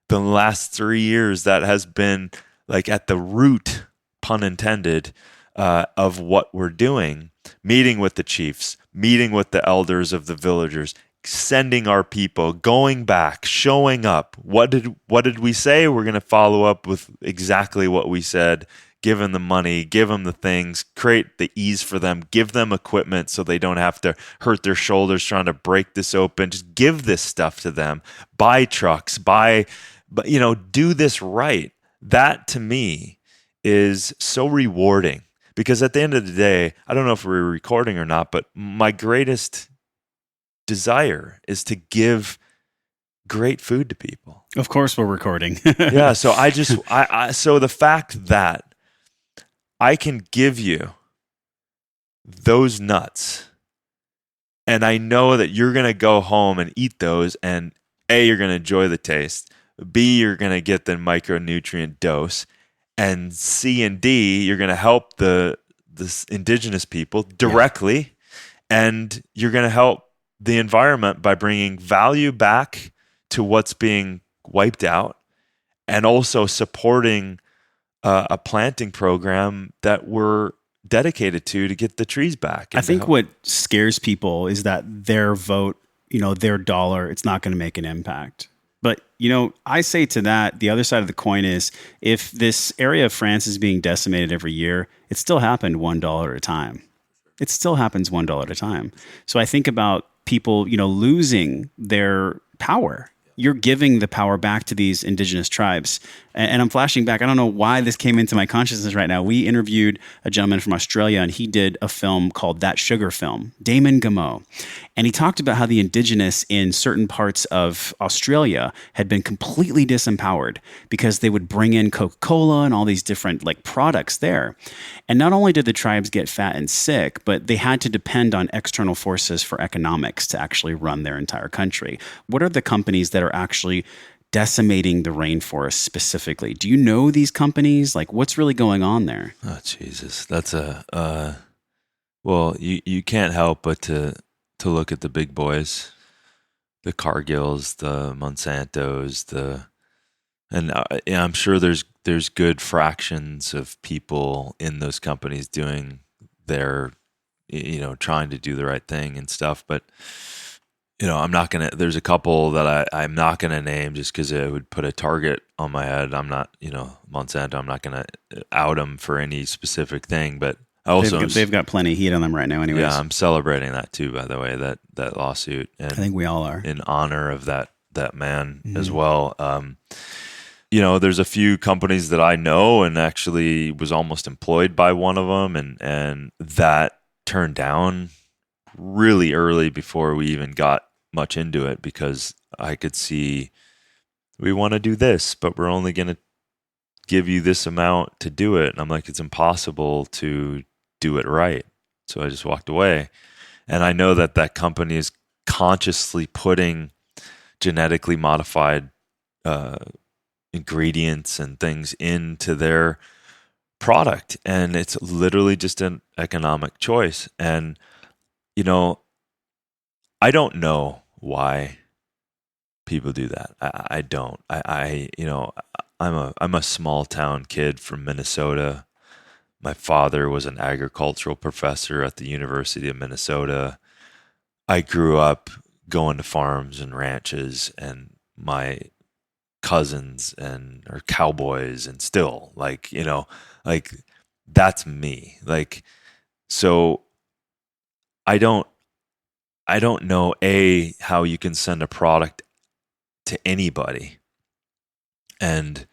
Speaker 1: the last 3 years that has been like at the root, pun intended, of what we're doing, meeting with the chiefs, meeting with the elders of the villagers, sending our people, going back, showing up. What did we say? We're going to follow up with exactly what we said. Give them the money, give them the things, create the ease for them, give them equipment so they don't have to hurt their shoulders trying to break this open. Just give this stuff to them. Buy trucks, do this right. That to me is so rewarding, because at the end of the day, I don't know if we're recording or not, but my greatest desire is to give great food to people.
Speaker 3: Of course we're recording.
Speaker 1: Yeah. So so the fact that I can give you those nuts and I know that you're going to go home and eat those, and A, you're going to enjoy the taste. B, you're going to get the micronutrient dose. And C and D, you're going to help the indigenous people directly. Yeah. And you're going to help the environment by bringing value back to what's being wiped out, and also supporting a planting program that we're dedicated to get the trees back.
Speaker 3: I think what scares people is that their vote, their dollar, it's not going to make an impact. But, I say to that, the other side of the coin is, if this area of France is being decimated every year, it still happened $1 at a time. It still happens $1 at a time. So I think about people, losing their power. You're giving the power back to these indigenous tribes. And I'm flashing back. I don't know why this came into my consciousness right now. We interviewed a gentleman from Australia, and he did a film called That Sugar Film, Damon Gameau. And he talked about how the indigenous in certain parts of Australia had been completely disempowered because they would bring in Coca-Cola and all these different products there. And not only did the tribes get fat and sick, but they had to depend on external forces for economics to actually run their entire country. What are the companies that are actually decimating the rainforest specifically? Do you know these companies? What's really going on there?
Speaker 1: Oh, Jesus. That's well, you can't help but to look at the big boys, the Cargills, the Monsantos, I'm sure there's good fractions of people in those companies doing their, trying to do the right thing and stuff, but there's a couple that I'm not going to name just because it would put a target on my head. I'm not, Monsanto, I'm not going to out them for any specific thing, but I also...
Speaker 3: They've got plenty of heat on them right now anyways.
Speaker 1: Yeah, I'm celebrating that too, by the way, that lawsuit. And
Speaker 3: I think we all are.
Speaker 1: In honor of that man as well. There's a few companies that I know and actually was almost employed by one of them, and that turned down really early before we even got much into it, because I could see we want to do this, but we're only going to give you this amount to do it. And I'm like, it's impossible to do it right. So I just walked away. And I know that that company is consciously putting genetically modified ingredients and things into their product. And it's literally just an economic choice. And, you know, I don't know why people do that. I don't. You know, I'm a small town kid from Minnesota. My father was an agricultural professor at the University of Minnesota. I grew up going to farms and ranches, and my cousins are cowboys, and still, like, you know, like, that's me. Like, so I don't know how you can send a product to anybody and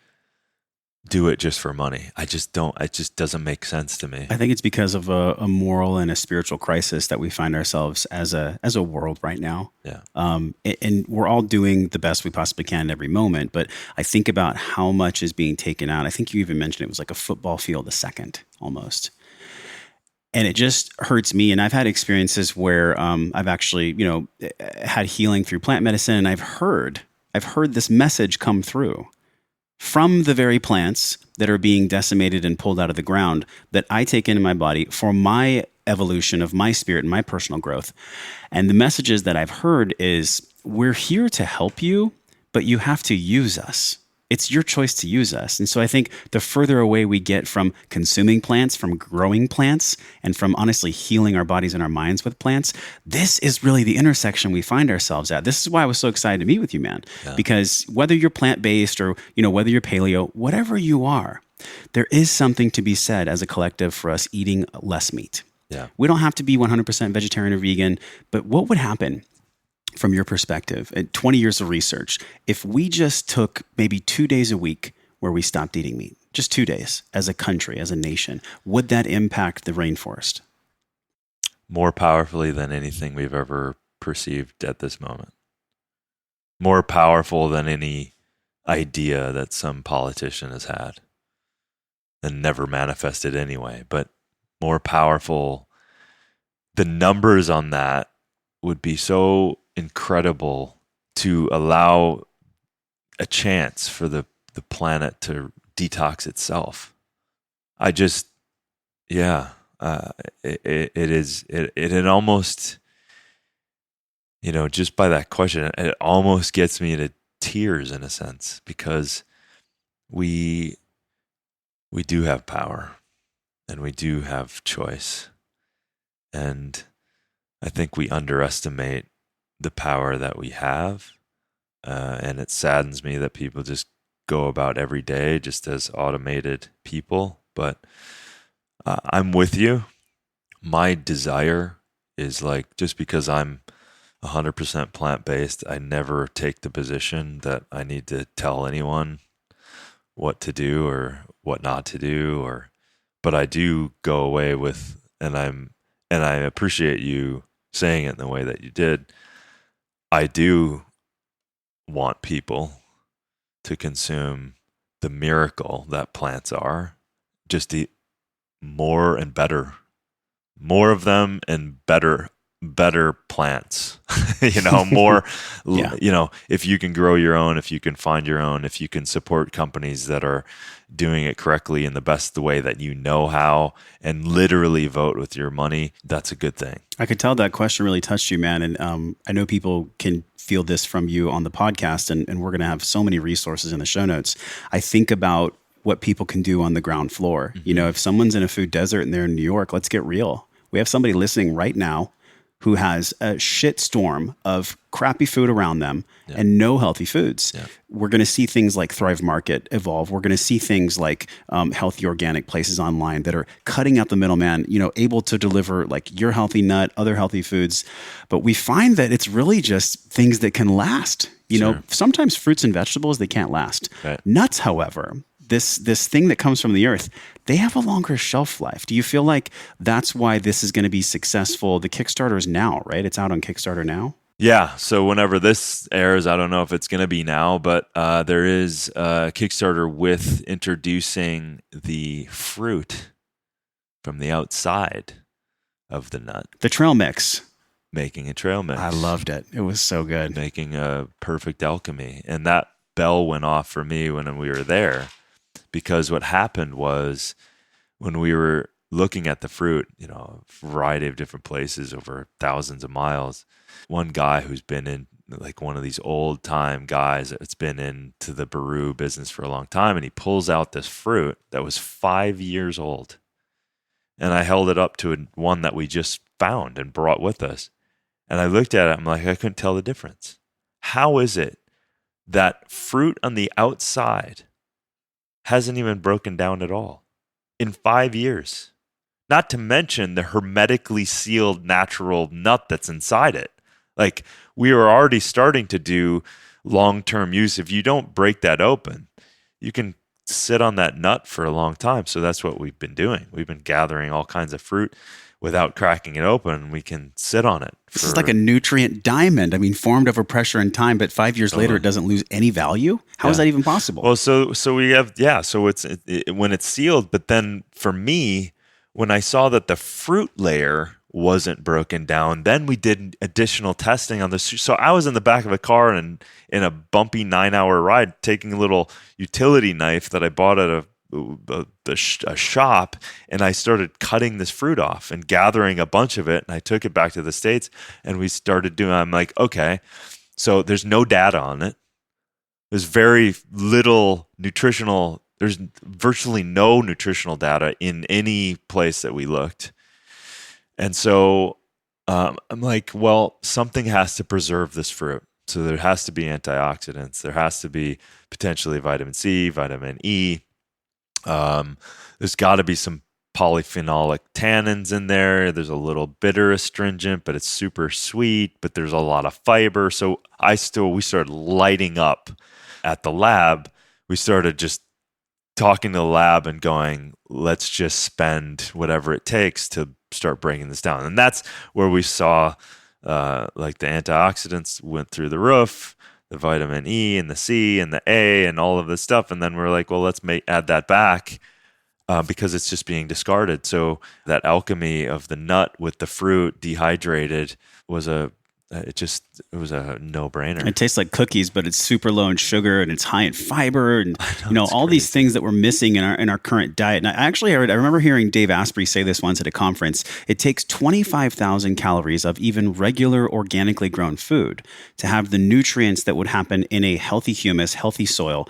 Speaker 1: do it just for money. I just don't. It just doesn't make sense to me.
Speaker 3: I think it's because of a moral and a spiritual crisis that we find ourselves as a world right now.
Speaker 1: Yeah.
Speaker 3: And we're all doing the best we possibly can in every moment. But I think about how much is being taken out. I think you even mentioned it was like a football field a second almost. And it just hurts me. And I've had experiences where I've actually, you know, had healing through plant medicine, and I've heard this message come through from the very plants that are being decimated and pulled out of the ground that I take into my body for my evolution of my spirit and my personal growth. And the messages that I've heard is, we're here to help you, but you have to use us. It's your choice to use us. And so I think the further away we get from consuming plants, from growing plants, and from honestly healing our bodies and our minds with plants, this is really the intersection we find ourselves at. This is why I was so excited to meet with you, man. Yeah. Because whether you're plant-based or, you know, whether you're paleo, whatever you are, there is something to be said as a collective for us eating less meat.
Speaker 1: Yeah.
Speaker 3: We don't have to be 100% vegetarian or vegan, but what would happen from your perspective, at 20 years of research, if we just took maybe 2 days a week where we stopped eating meat, just 2 days as a country, as a nation, would that impact the rainforest?
Speaker 1: More powerfully than anything we've ever perceived at this moment. More powerful than any idea that some politician has had and never manifested anyway, but more powerful. The numbers on that would be so incredible to allow a chance for the planet to detox itself. I just, yeah, it almost, you know, just by that question, it almost gets me to tears in a sense, because we do have power and we do have choice. And I think we underestimate the power that we have. And it saddens me that people just go about every day just as automated people. But I'm with you. My desire is, like, just because I'm 100% plant-based, I never take the position that I need to tell anyone what to do or what not to do, but I do go away with, and I appreciate you saying it in the way that you did. I do want people to consume the miracle that plants are, just eat more and better, more of them and better plants. You know, more, yeah. You know, if you can grow your own, if you can find your own, if you can support companies that are doing it correctly in the best way that you know how, and literally vote with your money, that's a good thing.
Speaker 3: I could tell that question really touched you, man. And I know people can feel this from you on the podcast, and we're going to have so many resources in the show notes. I think about what people can do on the ground floor. Mm-hmm. You know, if someone's in a food desert and they're in New York, let's get real. We have somebody listening right now who has a shitstorm of crappy food around them, yeah, and no healthy foods. Yeah. We're going to see things like Thrive Market evolve. We're going to see things like healthy organic places online that are cutting out the middleman, you know, able to deliver like your healthy nut, other healthy foods. But we find that it's really just things that can last. You know, sometimes fruits and vegetables, they can't last. Right. Nuts, however, this thing that comes from the earth, they have a longer shelf life. Do you feel like that's why this is going to be successful? The Kickstarter is now, right? It's out on Kickstarter now.
Speaker 1: Yeah. So whenever this airs, I don't know if it's going to be now, but there is a Kickstarter with introducing the fruit from the outside of the nut.
Speaker 3: The trail mix.
Speaker 1: Making a trail mix.
Speaker 3: I loved it. It was so good.
Speaker 1: Making a perfect alchemy. And that bell went off for me when we were there, because what happened was when we were looking at the fruit, a variety of different places over thousands of miles, one guy who's been in, like one of these old time guys that's been into the BILYEU business for a long time, and he pulls out this fruit that was 5 years old. And I held it up to one that we just found and brought with us. And I looked at it, I'm like, I couldn't tell the difference. How is it that fruit on the outside hasn't even broken down at all in 5 years? Not to mention the hermetically sealed natural nut that's inside it. Like, we are already starting to do long-term use. If you don't break that open, you can sit on that nut for a long time. So that's what we've been doing. We've been gathering all kinds of fruit without cracking it open. We can sit on it.
Speaker 3: This is like a nutrient diamond. I mean, formed over pressure and time, but 5 years later, it doesn't lose any value. How is that even possible?
Speaker 1: Well, so we have, so it's when it's sealed, but then for me, when I saw that the fruit layer wasn't broken down, then we did additional testing on this. So I was in the back of a car and in a bumpy 9-hour ride, taking a little utility knife that I bought at a shop, and I started cutting this fruit off and gathering a bunch of it, and I took it back to the States, and we started doing. I'm like, okay, so there's no data on it. There's very little nutritional. There's virtually no nutritional data in any place that we looked. And so I'm like, well, something has to preserve this fruit. So there has to be antioxidants. There has to be potentially vitamin C, vitamin E. There's got to be some polyphenolic tannins in there. There's a little bitter astringent, but it's super sweet, but there's a lot of fiber. So we started lighting up at the lab. We started just talking to the lab and going, let's just spend whatever it takes to start breaking this down. And that's where we saw like the antioxidants went through the roof, the vitamin E and the C and the A and all of this stuff. And then we're like, well, let's add that back because it's just being discarded. So that alchemy of the nut with the fruit dehydrated was a no-brainer.
Speaker 3: It tastes like cookies, but it's super low in sugar and it's high in fiber and all
Speaker 1: crazy.
Speaker 3: These things that we're missing in our current diet. And I remember hearing Dave Asprey say this once at a conference. It takes 25,000 calories of even regular organically grown food to have the nutrients that would happen in a healthy humus, healthy soil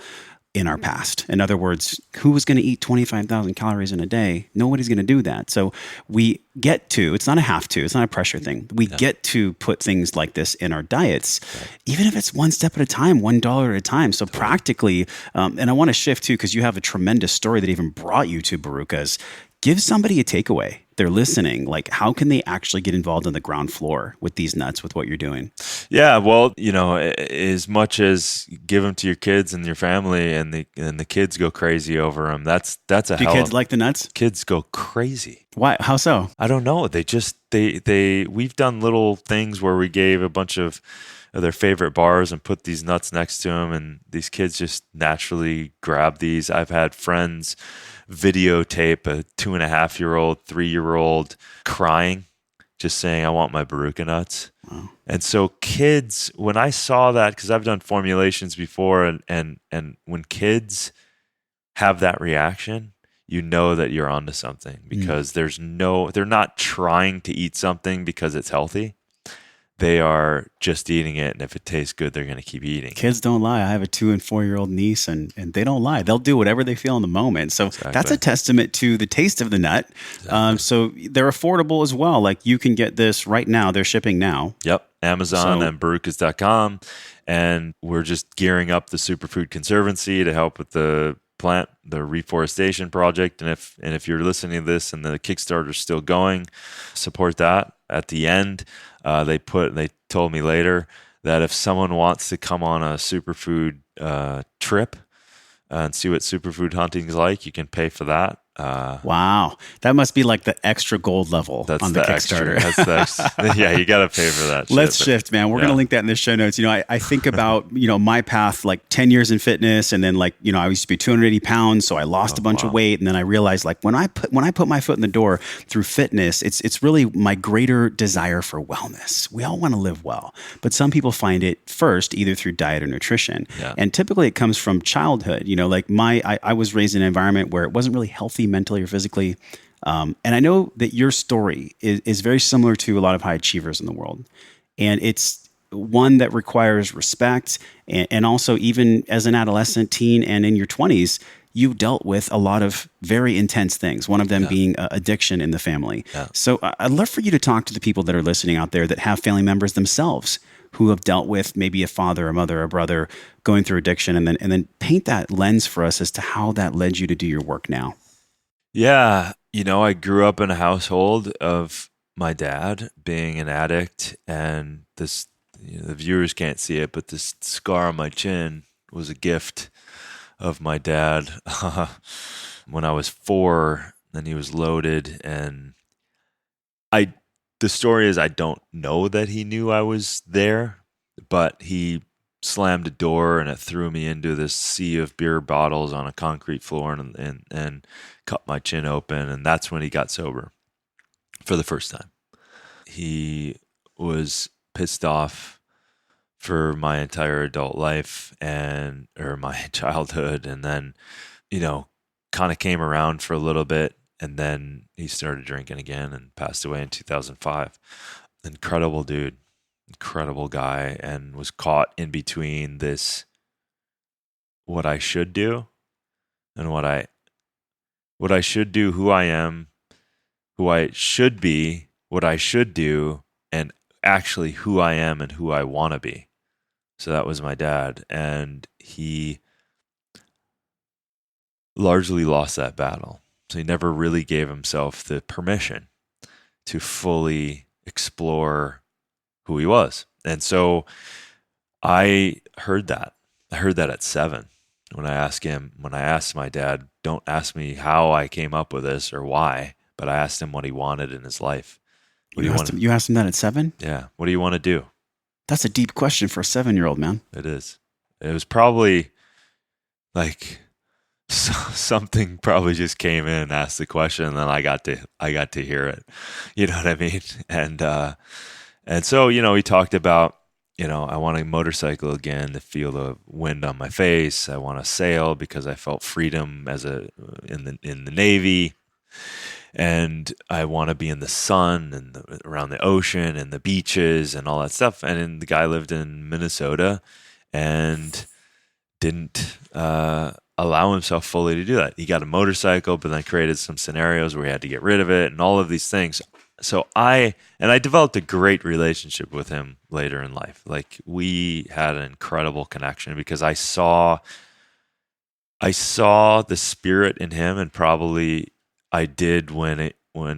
Speaker 3: in our past. In other words, who was going to eat 25,000 calories in a day? Nobody's going to do that. So we get to, it's not a have to, it's not a pressure thing. We get to put things like this in our diets, even if it's one step at a time, $1 at a time. So practically, and I want to shift too, because you have a tremendous story that even brought you to Baruka's. Give somebody a takeaway. They're listening. Like, how can they actually get involved on the ground floor with these nuts, with what you're doing?
Speaker 1: Yeah, well, as much as give them to your kids and your family, and the kids go crazy over them. That's a
Speaker 3: Do kids like the nuts?
Speaker 1: Kids go crazy.
Speaker 3: Why? How so?
Speaker 1: I don't know. We've done little things where we gave a bunch of their favorite bars and put these nuts next to them, and these kids just naturally grab these. I've had friends videotape a 2.5-year-old, 3-year-old crying, just saying, I want my Baruka nuts. Wow. And so kids, when I saw that, because I've done formulations before, and when kids have that reaction, you know that you're onto something, because they're not trying to eat something because it's healthy. They are just eating it, and if it tastes good, they're going to keep eating.
Speaker 3: Kids don't lie. I have a 2 and 4-year-old niece, and they don't lie. They'll do whatever they feel in the moment. So that's a testament to the taste of the nut. Exactly. So they're affordable as well. Like, you can get this right now. They're shipping now.
Speaker 1: Yep. Amazon and barukas.com. And we're just gearing up the Superfood Conservancy to help with the reforestation project. And if you're listening to this and the Kickstarter's still going, support that. At the end, they told me later that if someone wants to come on a superfood trip and see what superfood hunting is like, you can pay for that.
Speaker 3: Wow. That must be like the extra gold level on the Kickstarter.
Speaker 1: Yeah, you got to pay for that.
Speaker 3: Let's shift, man. We're going to link that in the show notes. I think about, my path, like 10 years in fitness. And then I used to be 280 pounds. So I lost a bunch of weight. And then I realized when I put my foot in the door through fitness, it's really my greater desire for wellness. We all want to live well, but some people find it first, either through diet or nutrition. Yeah. And typically it comes from childhood. I was raised in an environment where it wasn't really healthy mentally or physically. And I know that your story is very similar to a lot of high achievers in the world. And it's one that requires respect. And also, even as an adolescent, teen, and in your 20s, you dealt with a lot of very intense things, one of them being addiction in the family. Yeah. So I'd love for you to talk to the people that are listening out there that have family members themselves who have dealt with maybe a father, a mother, a brother going through addiction, and then paint that lens for us as to how that led you to do your work now.
Speaker 1: Yeah. I grew up in a household of my dad being an addict, and this, the viewers can't see it, but this scar on my chin was a gift of my dad when I was 4. Then he was loaded, and the story is I don't know that he knew I was there, but he slammed a door and it threw me into this sea of beer bottles on a concrete floor and cut my chin open. And that's when he got sober for the first time. He was pissed off for my entire adult life or my childhood. And then, kind of came around for a little bit. And then he started drinking again and passed away in 2005. Incredible dude. Incredible guy, and was caught in between this what I should do and what I should do, who I am, who I should be, what I should do, and actually who I am and who I want to be. So that was my dad, and he largely lost that battle. So he never really gave himself the permission to fully explore who he was. And so I heard that at 7 when I asked my dad, don't ask me how I came up with this or why, but I asked him what he wanted in his life.
Speaker 3: You asked him that at 7?
Speaker 1: Yeah. What do you want to do?
Speaker 3: That's a deep question for a 7-year-old, man.
Speaker 1: It is. It was probably like something probably just came in and asked the question, and then I got to hear it. You know what I mean? And so, he talked about, I want a motorcycle again to feel the wind on my face. I want to sail because I felt freedom in the Navy. And I want to be in the sun and around the ocean and the beaches and all that stuff. And then the guy lived in Minnesota and didn't allow himself fully to do that. He got a motorcycle, but then created some scenarios where he had to get rid of it and all of these things. So I developed a great relationship with him later in life. Like, we had an incredible connection because I saw the spirit in him, and probably I did when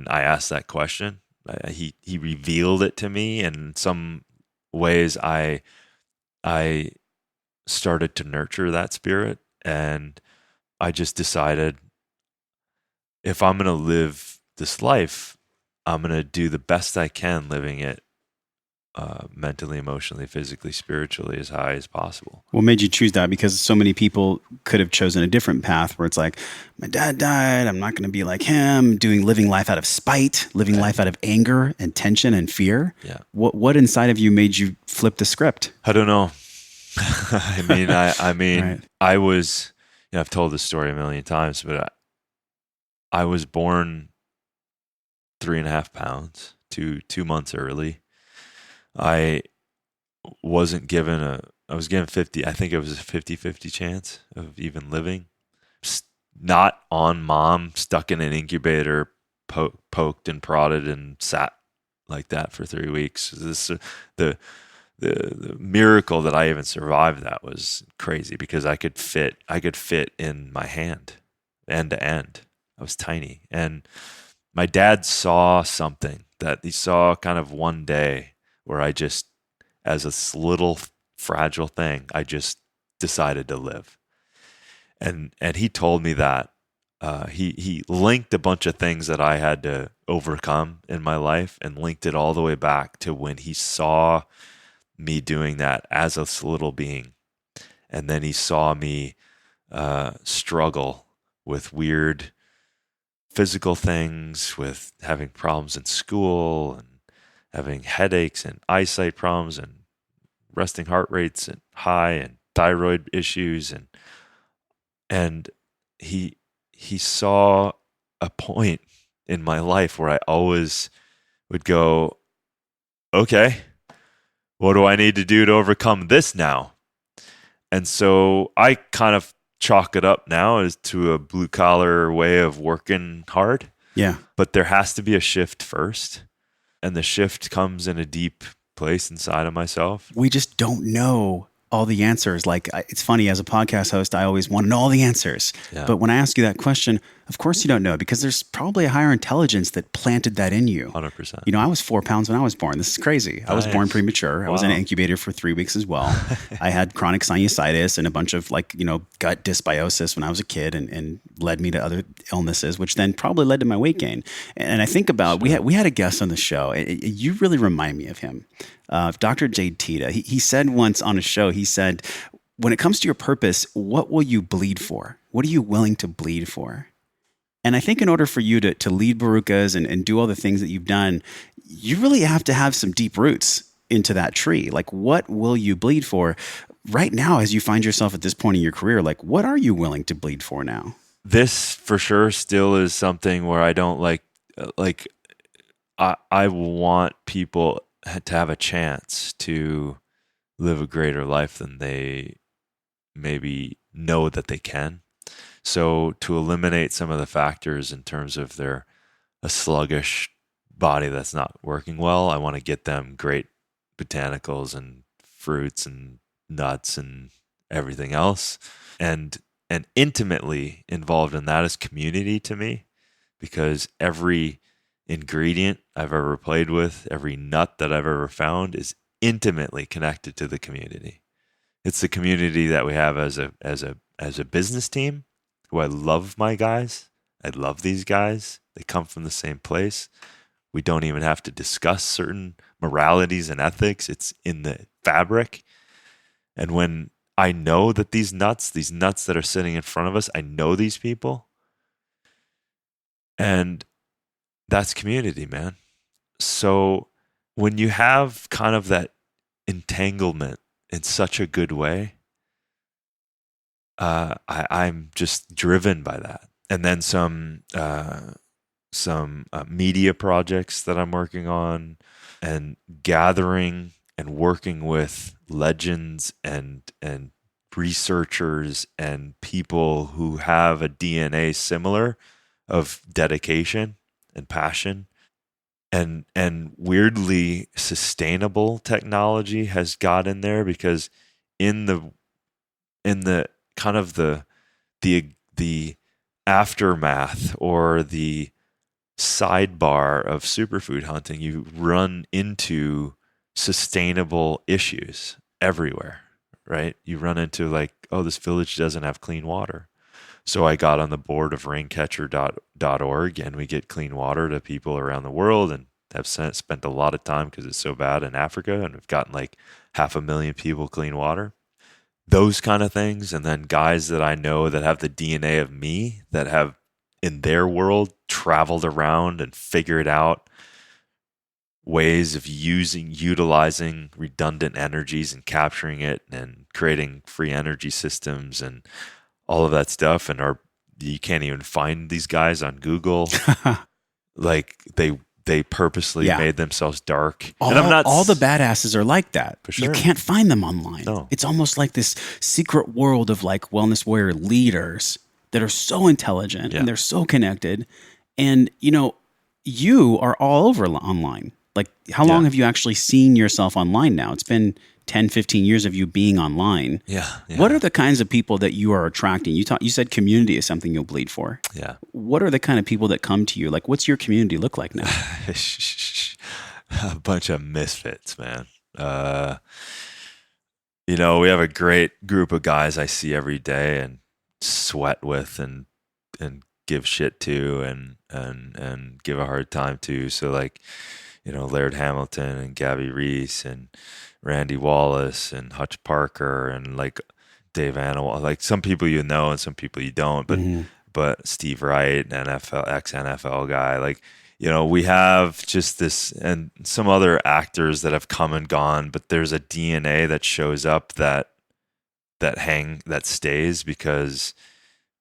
Speaker 1: I asked that question. He revealed it to me, and in some ways I started to nurture that spirit, and I just decided, if I'm going to live this life, I'm going to do the best I can living it mentally, emotionally, physically, spiritually, as high as possible.
Speaker 3: What made you choose that? Because so many people could have chosen a different path where it's like, my dad died, I'm not going to be like him, living life out of spite, living life out of anger and tension and fear.
Speaker 1: Yeah.
Speaker 3: What inside of you made you flip the script?
Speaker 1: I don't know. I mean, right. I was, I've told this story a million times, but I was born 3.5 pounds, 2 months early. I was given 50, I think it was a 50-50 chance of even living. Not on mom, stuck in an incubator, poked and prodded and sat like that for 3 weeks. The miracle that I even survived that was crazy, because I could fit in my hand, end to end. I was tiny. And my dad saw something that he saw kind of one day where I just, as a little fragile thing, I just decided to live. And he told me that he linked a bunch of things that I had to overcome in my life and linked it all the way back to when he saw me doing that as a little being. And then he saw me struggle with weird physical things, with having problems in school and having headaches and eyesight problems and resting heart rates and high and thyroid issues. And he saw a point in my life where I always would go, okay, what do I need to do to overcome this now? And so I kind of chalk it up now as to a blue collar way of working hard.
Speaker 3: Yeah.
Speaker 1: But there has to be a shift first. And the shift comes in a deep place inside of myself.
Speaker 3: We just don't know all the answers. Like, it's funny, as a podcast host, I always want to know all the answers.
Speaker 1: Yeah.
Speaker 3: But when I ask you that question, of course you don't know, because there's probably a higher intelligence that planted that in you.
Speaker 1: 100%.
Speaker 3: You know, I was 4 pounds when I was born. This is crazy. I was born premature.
Speaker 1: Wow.
Speaker 3: I was in an incubator for 3 weeks as well. I had chronic sinusitis and a bunch of gut dysbiosis when I was a kid, and led me to other illnesses, which then probably led to my weight gain. And I think about, we had a guest on the show. You really remind me of him. Dr. Jade Tita. He said once on a show, he said, when it comes to your purpose, what will you bleed for? What are you willing to bleed for? And I think in order for you to lead Barukas and do all the things that you've done, you really have to have some deep roots into that tree. Like, what will you bleed for right now as you find yourself at this point in your career? Like, what are you willing to bleed for now?
Speaker 1: This for sure still is something where I don't I want people to have a chance to live a greater life than they maybe know that they can. So to eliminate some of the factors in terms of a sluggish body that's not working well, I want to get them great botanicals and fruits and nuts and everything else. And intimately involved in that is community to me, because every ingredient I've ever played with, every nut that I've ever found is intimately connected to the community. It's the community that we have as a business team, who I love my guys. I love these guys. They come from the same place. We don't even have to discuss certain moralities and ethics. It's in the fabric. And when I know that these nuts that are sitting in front of us, I know these people. And that's community, man. So when you have kind of that entanglement in such a good way, I'm just driven by that. And then some media projects that I'm working on, and gathering and working with legends and researchers and people who have a DNA similar of dedication and passion. And weirdly sustainable technology has got in there, because in the kind of the aftermath or the sidebar of superfood hunting, you run into sustainable issues everywhere, right? You run into like, oh, this village doesn't have clean water. So I got on the board of raincatcher.org, and we get clean water to people around the world, and have spent a lot of time, because it's so bad in Africa, and we've gotten like 500,000 people clean water. Those kind of things. And then guys that I know that have the DNA of me, that have in their world traveled around and figured out ways of utilizing redundant energies and capturing it and creating free energy systems and all of that stuff. And you can't even find these guys on Google. Like they purposely made themselves dark.
Speaker 3: All the badasses are like that.
Speaker 1: For sure.
Speaker 3: You can't find them online.
Speaker 1: No.
Speaker 3: It's almost like this secret world of like wellness warrior leaders that are so intelligent and they're so connected. And, you are all over online. Like, how long have you actually seen yourself online now? It's been 10, 15 years of you being online.
Speaker 1: Yeah.
Speaker 3: What are the kinds of people that you are attracting? You said community is something you'll bleed for.
Speaker 1: Yeah.
Speaker 3: What are the kind of people that come to you? Like, what's your community look like now?
Speaker 1: A bunch of misfits, man. We have a great group of guys I see every day and sweat with and give shit to and give a hard time to. So like, Laird Hamilton and Gabby Reese and Randy Wallace and Hutch Parker and like Dave Annawal, like some people and some people you don't, but Steve Wright, ex-NFL guy, like, we have just this, and some other actors that have come and gone, but there's a DNA that shows up that stays because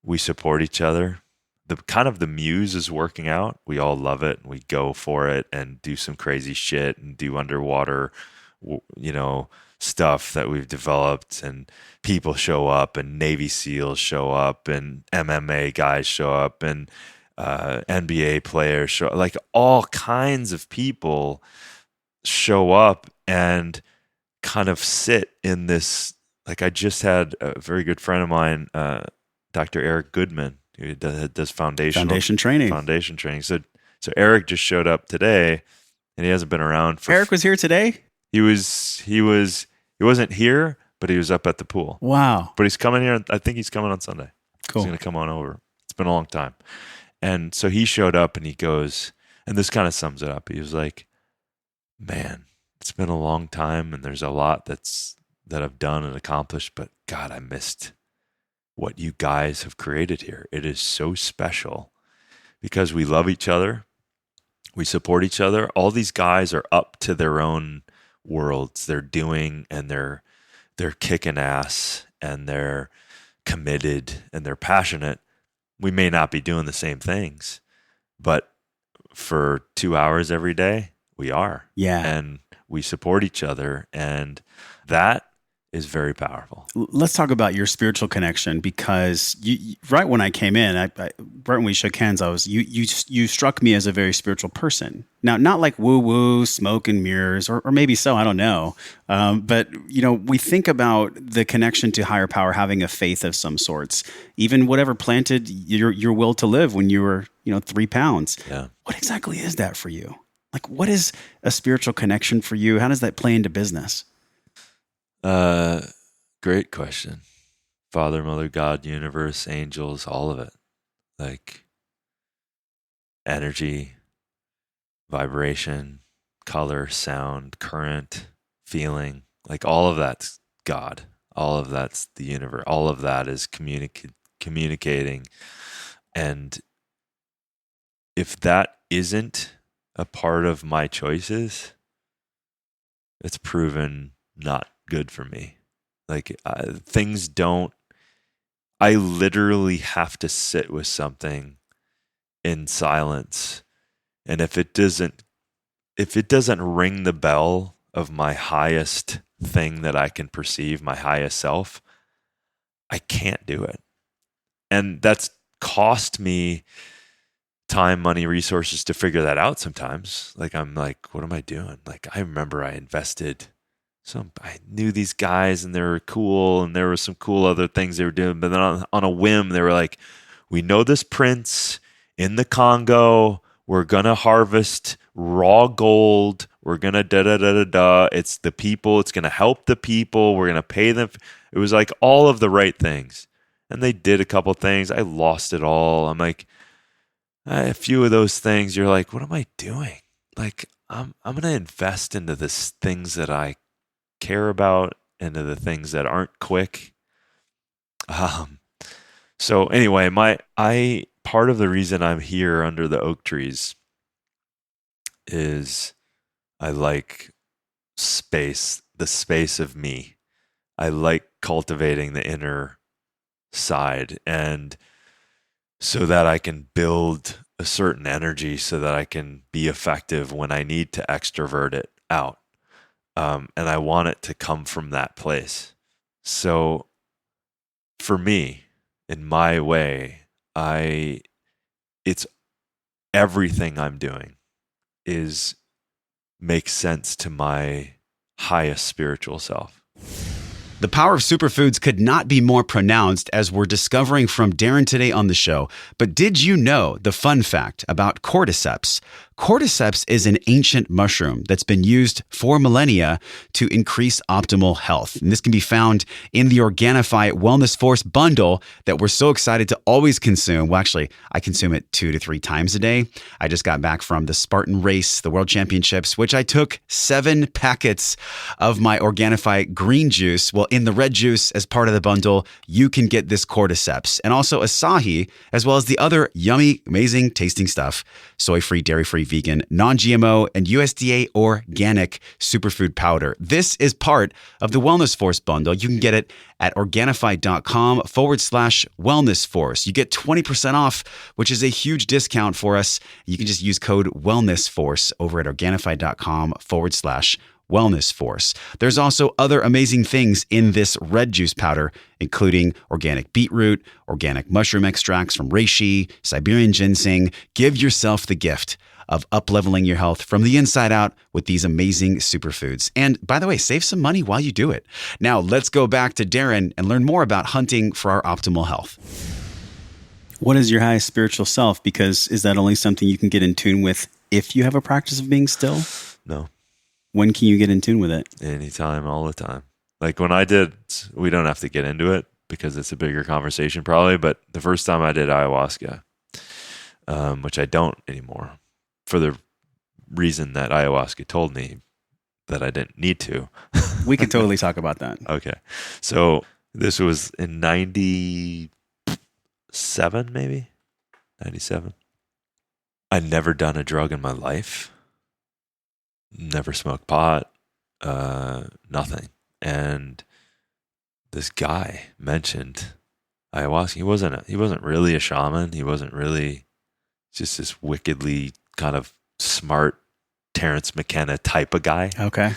Speaker 1: we support each other. The muse is working out. We all love it and we go for it and do some crazy shit and do underwater, stuff that we've developed, and people show up and Navy SEALs show up and MMA guys show up and NBA players show up. Like all kinds of people show up and kind of sit in this. Like I just had a very good friend of mine, Dr. Eric Goodman, who does foundation training. So Eric just showed up today, and he hasn't been around for.
Speaker 3: Eric was here today.
Speaker 1: He wasn't here, but he was up at the pool.
Speaker 3: Wow!
Speaker 1: But he's coming here. I think he's coming on Sunday.
Speaker 3: Cool.
Speaker 1: He's going to come on over. It's been a long time, and so he showed up, and he goes, and this kind of sums it up. He was like, "Man, it's been a long time, and there's a lot that I've done and accomplished, but God, I missed what you guys have created here. It is so special because we love each other. We support each other. All these guys are up to their own worlds. They're doing, and they're kicking ass, and they're committed, and they're passionate. We may not be doing the same things, but for 2 hours every day, we are.
Speaker 3: Yeah.
Speaker 1: And we support each other, and that is very powerful.
Speaker 3: Let's talk about your spiritual connection, because you, right when I came in, right when we shook hands, you struck me as a very spiritual person. Now, not like woo woo, smoke and mirrors, or maybe so, I don't know. But we think about the connection to higher power, having a faith of some sorts, even whatever planted your will to live when you were 3 pounds.
Speaker 1: Yeah.
Speaker 3: What exactly is that for you? Like, what is a spiritual connection for you? How does that play into business?
Speaker 1: Great question. Father, Mother, God, universe, angels, all of it. Like energy, vibration, color, sound, current, feeling, like all of that's God. All of that's the universe. All of that is communicating. And if that isn't a part of my choices, it's proven not good for me. Like things don't, I literally have to sit with something in silence. And if it doesn't ring the bell of my highest thing that I can perceive, my highest self, I can't do it. And that's cost me time, money, resources to figure that out sometimes. Like, I'm like, what am I doing? Like, I remember I invested I knew these guys and they were cool, and there were some cool other things they were doing. But then on a whim, they were like, we know this prince in the Congo. We're going to harvest raw gold. We're going to da-da-da-da-da. It's the people. It's going to help the people. We're going to pay them. It was like all of the right things. And they did a couple things. I lost it all. I'm like, a few of those things, you're like, what am I doing? Like, I'm going to invest into the things that I care about, into the things that aren't quick. So anyway, part of the reason I'm here under the oak trees is I like space, the space of me. I like cultivating the inner side, and so that I can build a certain energy so that I can be effective when I need to extrovert it out. And I want it to come from that place. So for me, in my way, it's everything I'm doing makes sense to my highest spiritual self.
Speaker 2: The power of superfoods could not be more pronounced, as we're discovering from Darin today on the show. But did you know the fun fact about cordyceps? cordyceps is an ancient mushroom that's been used for millennia to increase optimal health. And this can be found in the Organifi Wellness Force bundle that we're so excited to always consume. Well, actually, I consume it 2 to 3 times a day. I just got back from the Spartan race, the World Championships, which I took 7 packets of my Organifi green juice. Well, in the red juice, as part of the bundle, you can get this cordyceps and also acai, as well as the other yummy, amazing tasting stuff: soy-free, dairy-free, vegan, non-GMO, and USDA organic superfood powder. This is part of the Wellness Force bundle. You can get it at Organifi.com/Wellness Force. You get 20% off, which is a huge discount for us. You can just use code Wellness Force over at Organifi.com/Wellness Force. There's also other amazing things in this red juice powder, including organic beetroot, organic mushroom extracts from reishi, Siberian ginseng. Give yourself the gift of up-leveling your health from the inside out with these amazing superfoods. And by the way, save some money while you do it. Now, let's go back to Darin and learn more about hunting for our optimal health.
Speaker 3: What is your highest spiritual self? Because is that only something you can get in tune with if you have a practice of being still?
Speaker 1: No.
Speaker 3: When can you get in tune with it?
Speaker 1: Anytime, all the time. Like when I did, we don't have to get into it because it's a bigger conversation probably, but the first time I did ayahuasca, which I don't anymore, for the reason that ayahuasca told me that I didn't need to.
Speaker 3: We could totally talk about that.
Speaker 1: Okay. So this was in 97, maybe? 97. I'd never done a drug in my life. Never smoked pot. Nothing. And this guy mentioned ayahuasca. He wasn't really a shaman. He wasn't really just this wickedly kind of smart Terrence McKenna type of guy.
Speaker 3: Okay.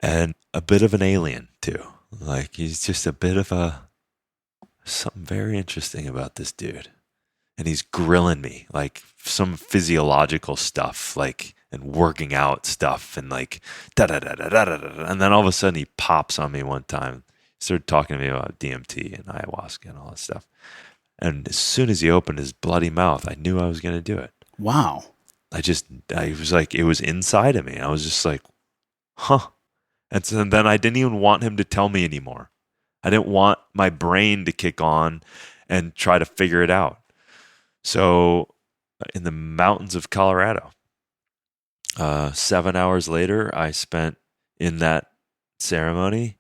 Speaker 1: And a bit of an alien too. Like he's just a bit of something very interesting about this dude. And he's grilling me like some physiological stuff, like, and working out stuff and like da da da da da da da. And then all of a sudden he pops on me one time, started talking to me about DMT and ayahuasca and all that stuff. And as soon as he opened his bloody mouth, I knew I was going to do it.
Speaker 3: Wow.
Speaker 1: I was like, it was inside of me. I was just like, huh. And so then I didn't even want him to tell me anymore. I didn't want my brain to kick on and try to figure it out. So in the mountains of Colorado, 7 hours later, I spent in that ceremony.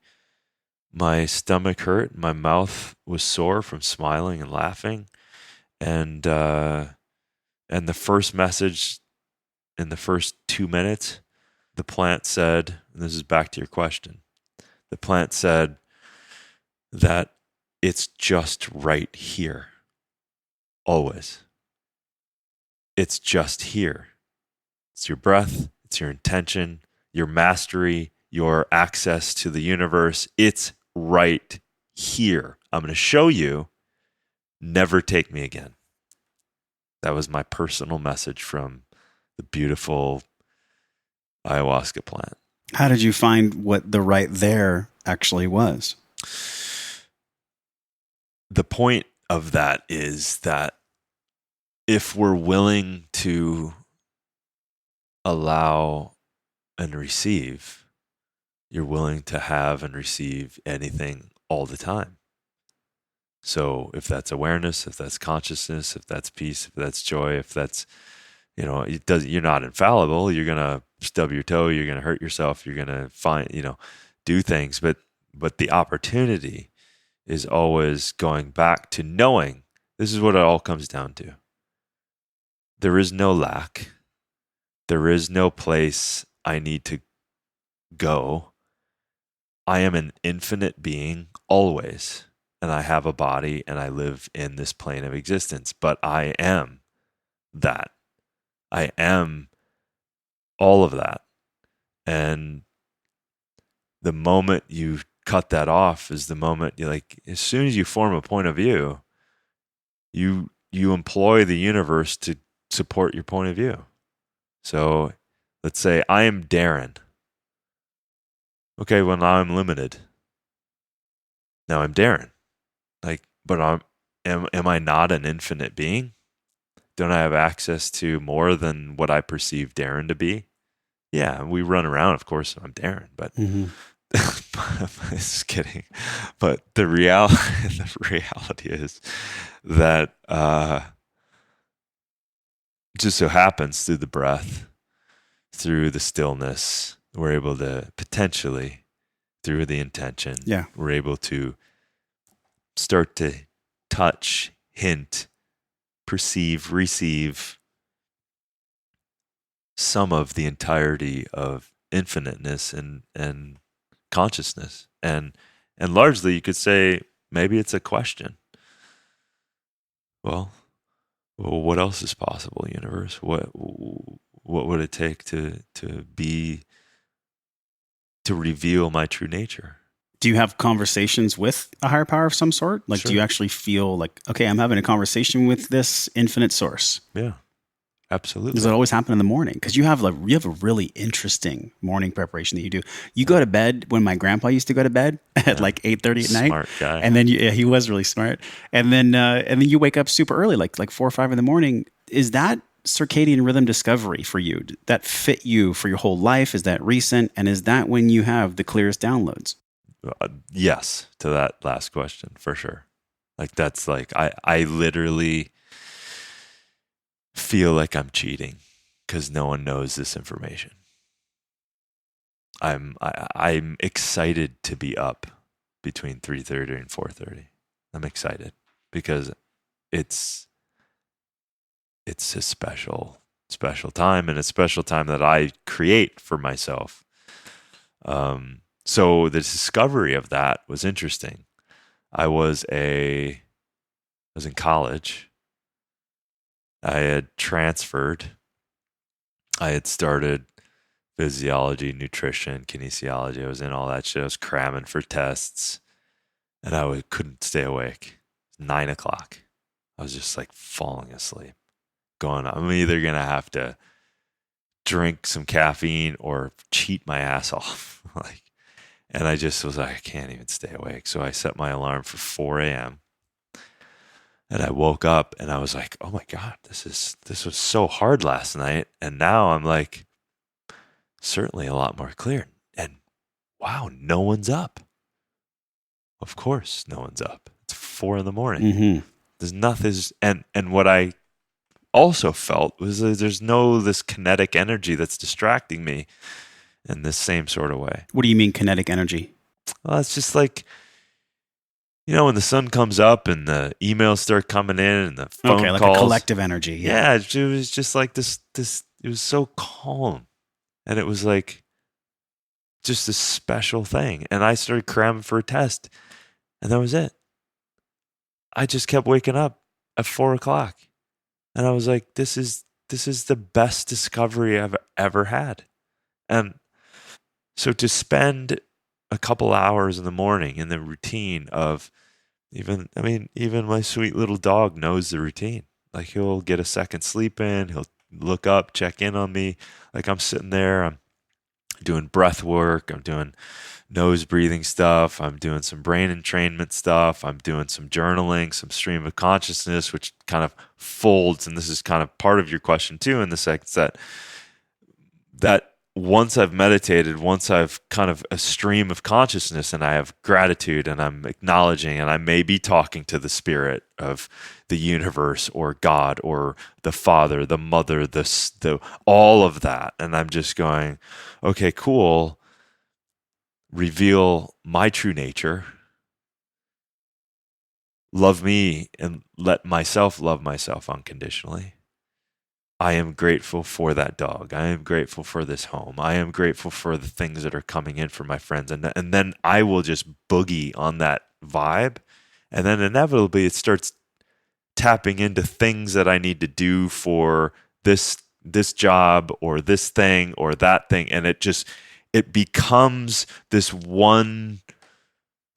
Speaker 1: My stomach hurt. My mouth was sore from smiling and laughing. And the first message in the first 2 minutes, the plant said, and this is back to your question, the plant said that it's just right here. Always. It's just here. It's your breath, it's your intention, your mastery, your access to the universe. It's right here. I'm going to show you. Never take me again. That was my personal message from the beautiful ayahuasca plant.
Speaker 3: How did you find what the right there actually was?
Speaker 1: The point of that is that if we're willing to allow and receive, you're willing to have and receive anything all the time. So if that's awareness, if that's consciousness, if that's peace, if that's joy, if that's, you're not infallible. You're going to stub your toe. You're going to hurt yourself. You're going to do things. But the opportunity is always going back to knowing this is what it all comes down to. There is no lack. There is no place I need to go. I am an infinite being always, and I have a body and I live in this plane of existence, but I am that. I am all of that. And the moment you cut that off is the moment as soon as you form a point of view, you employ the universe to support your point of view. So let's say I am Darin. Okay, well now I'm limited. Now I'm Darin. But am I not an infinite being? Don't I have access to more than what I perceive Darin to be? Yeah, we run around, of course, I'm Darin, but just kidding. But the reality is that just so happens through the breath, through the stillness, we're able to potentially, through the intention, we're able to start to touch, hint, perceive, receive some of the entirety of infiniteness and consciousness. And largely you could say maybe it's a question. Well, what else is possible, universe? What would it take to reveal my true nature?
Speaker 3: Do you have conversations with a higher power of some sort? Like, do you actually feel like, okay, I'm having a conversation with this infinite source?
Speaker 1: Yeah, absolutely.
Speaker 3: Does it always happen in the morning? Because you have a really interesting morning preparation that you do. You go to bed when my grandpa used to go to bed at like 8:30 at night.
Speaker 1: Smart guy.
Speaker 3: And then he was really smart. And then you wake up super early, like 4 or 5 in the morning. Is that circadian rhythm discovery for you? Did that fit you for your whole life? Is that recent? And is that when you have the clearest downloads?
Speaker 1: Yes, to that last question, for sure. Like, that's like, I literally feel like I'm cheating because no one knows this information. I'm excited to be up between 3:30 and 4:30. I'm excited because it's a special time, and a special time that I create for myself. So the discovery of that was interesting. I was in college. I had transferred. I had started physiology, nutrition, kinesiology. I was in all that shit. I was cramming for tests, and I couldn't stay awake. 9 o'clock. I was just like falling asleep. Going, I'm either going to have to drink some caffeine or cheat my ass off. And I just was like, I can't even stay awake. So I set my alarm for 4 a.m. And I woke up and I was like, oh my God, this was so hard last night. And now I'm like, certainly a lot more clear. And wow, no one's up. Of course, no one's up. It's 4 a.m.
Speaker 3: Mm-hmm.
Speaker 1: There's nothing. And what I also felt was that there's this kinetic energy that's distracting me in this same sort of way.
Speaker 3: What do you mean kinetic energy?
Speaker 1: Well, it's just like, when the sun comes up and the emails start coming in and the phone calls.
Speaker 3: Like a collective energy.
Speaker 1: Yeah, it was just like this, it was so calm. And it was like just a special thing. And I started cramming for a test, and that was it. I just kept waking up at 4 o'clock. And I was like, this is the best discovery I've ever had. And so to spend a couple hours in the morning in the routine of even my sweet little dog knows the routine. Like, he'll get a second sleep in, he'll look up, check in on me. Like, I'm sitting there, I'm doing breath work, I'm doing nose breathing stuff, I'm doing some brain entrainment stuff, I'm doing some journaling, some stream of consciousness, which kind of folds, and this is kind of part of your question too, in the sense that once I've meditated, once I've kind of a stream of consciousness and I have gratitude and I'm acknowledging, and I may be talking to the spirit of the universe or God or the Father, the Mother, the all of that. And I'm just going, okay, cool. Reveal my true nature. Love me and let myself love myself unconditionally. I am grateful for that dog. I am grateful for this home. I am grateful for the things that are coming in from my friends. And then I will just boogie on that vibe. And then inevitably it starts tapping into things that I need to do for this job or this thing or that thing. And it becomes this one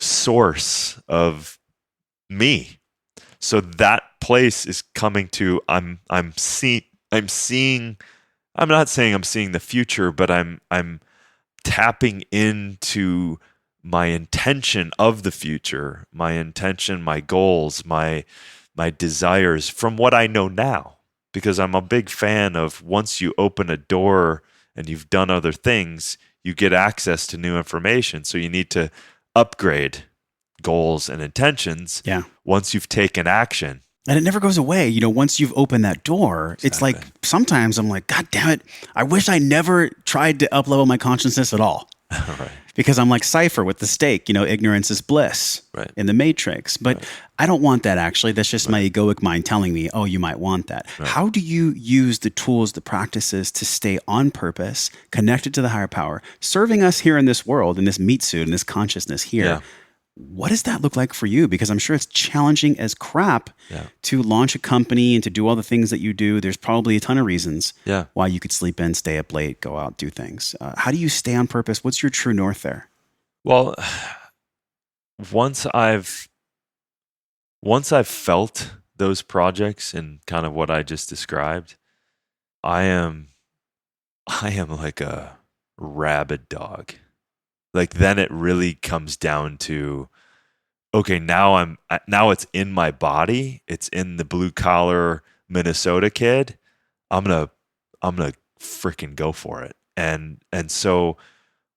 Speaker 1: source of me. So that place is coming to, I'm not saying I'm seeing the future, but I'm tapping into my intention of the future, my intention, my goals, my desires from what I know now. because I'm a big fan of once you open a door and you've done other things, you get access to new information. So you need to upgrade goals and intentions once you've taken action.
Speaker 3: And it never goes away. You know, once you've opened that door, It's like sometimes I'm like, God damn it, I wish I never tried to up-level my consciousness at all.
Speaker 1: Right.
Speaker 3: Because I'm like Cypher with the stake, you know, ignorance is bliss in the Matrix. But I don't want that actually. That's just my egoic mind telling me, oh, you might want that. Right. How do you use the tools, the practices to stay on purpose, connected to the higher power, serving us here in this world, in this meat suit, in this consciousness here? Yeah. What does that look like for you? Because I'm sure it's challenging as crap to launch a company and to do all the things that you do. There's probably a ton of reasons why you could sleep in, stay up late, go out, do things. How do you stay on purpose? What's your true north there?
Speaker 1: Well, once I've felt those projects and kind of what I just described, I am like a rabid dog. Like then it really comes down to, okay, now it's in my body. It's in the blue collar Minnesota kid. I'm gonna freaking go for it. And so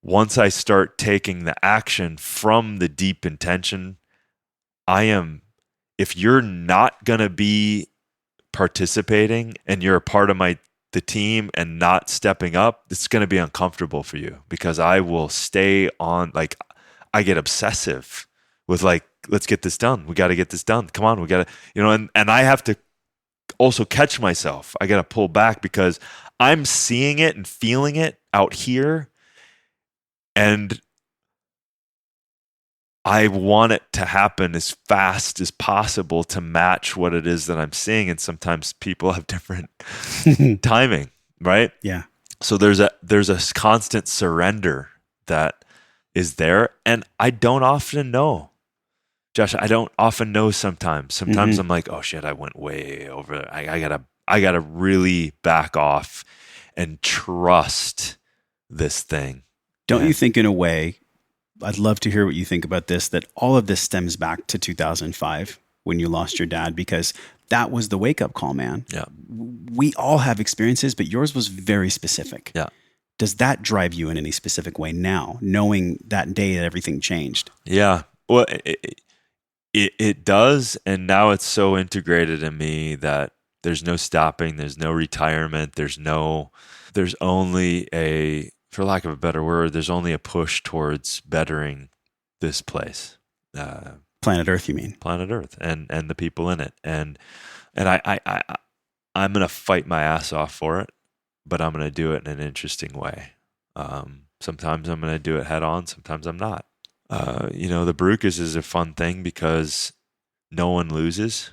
Speaker 1: once I start taking the action from the deep intention, if you're not gonna be participating and you're a part of the team and not stepping up, it's going to be uncomfortable for you because I will stay on, like, I get obsessive with like, let's get this done. We got to get this done. Come on. We got to, and I have to also catch myself. I got to pull back because I'm seeing it and feeling it out here. And I want it to happen as fast as possible to match what it is that I'm seeing. And sometimes people have different timing, right?
Speaker 3: Yeah.
Speaker 1: So there's a constant surrender that is there. And I don't often know. Josh, I don't often know sometimes. Sometimes I'm like, oh shit, I went way over. I gotta really back off and trust this thing.
Speaker 3: Don't you think in a way, I'd love to hear what you think about this, that all of this stems back to 2005 when you lost your dad, because that was the wake-up call, man.
Speaker 1: Yeah.
Speaker 3: We all have experiences, but yours was very specific.
Speaker 1: Yeah.
Speaker 3: Does that drive you in any specific way now, knowing that day that everything changed?
Speaker 1: Yeah. Well, it does, and now it's so integrated in me that there's no stopping, there's no retirement, there's only a, for lack of a better word, there's only a push towards bettering this place.
Speaker 3: Planet Earth, you mean?
Speaker 1: Planet Earth and the people in it. And I'm going to fight my ass off for it, but I'm going to do it in an interesting way. Sometimes I'm going to do it head on. Sometimes I'm not. The Barukas is a fun thing because no one loses,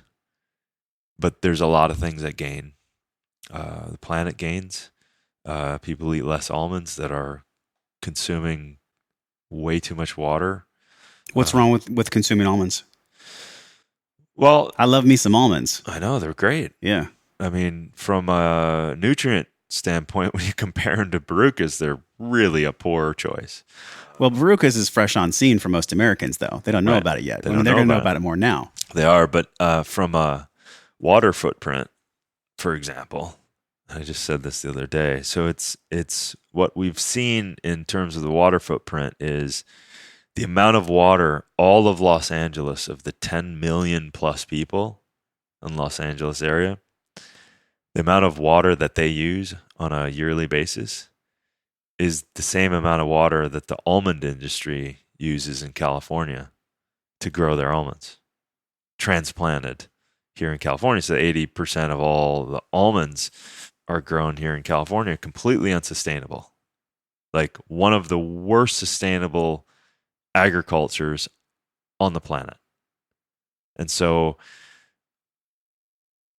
Speaker 1: but there's a lot of things that gain. The planet gains. People eat less almonds that are consuming way too much water.
Speaker 3: What's wrong with consuming almonds?
Speaker 1: Well,
Speaker 3: I love me some almonds.
Speaker 1: I know, they're great.
Speaker 3: Yeah.
Speaker 1: I mean, from a nutrient standpoint, when you compare them to Barukas, they're really a poor choice.
Speaker 3: Well, Barukas is fresh on scene for most Americans, though. They don't know about it yet. They're going to know about it more now.
Speaker 1: They are, but from a water footprint, for example, I just said this the other day. So it's what we've seen in terms of the water footprint is the amount of water, all of Los Angeles, of the 10 million plus people in Los Angeles area, the amount of water that they use on a yearly basis is the same amount of water that the almond industry uses in California to grow their almonds, transplanted here in California. So 80% of all the almonds are grown here in California, completely unsustainable. Like one of the worst sustainable agricultures on the planet. And so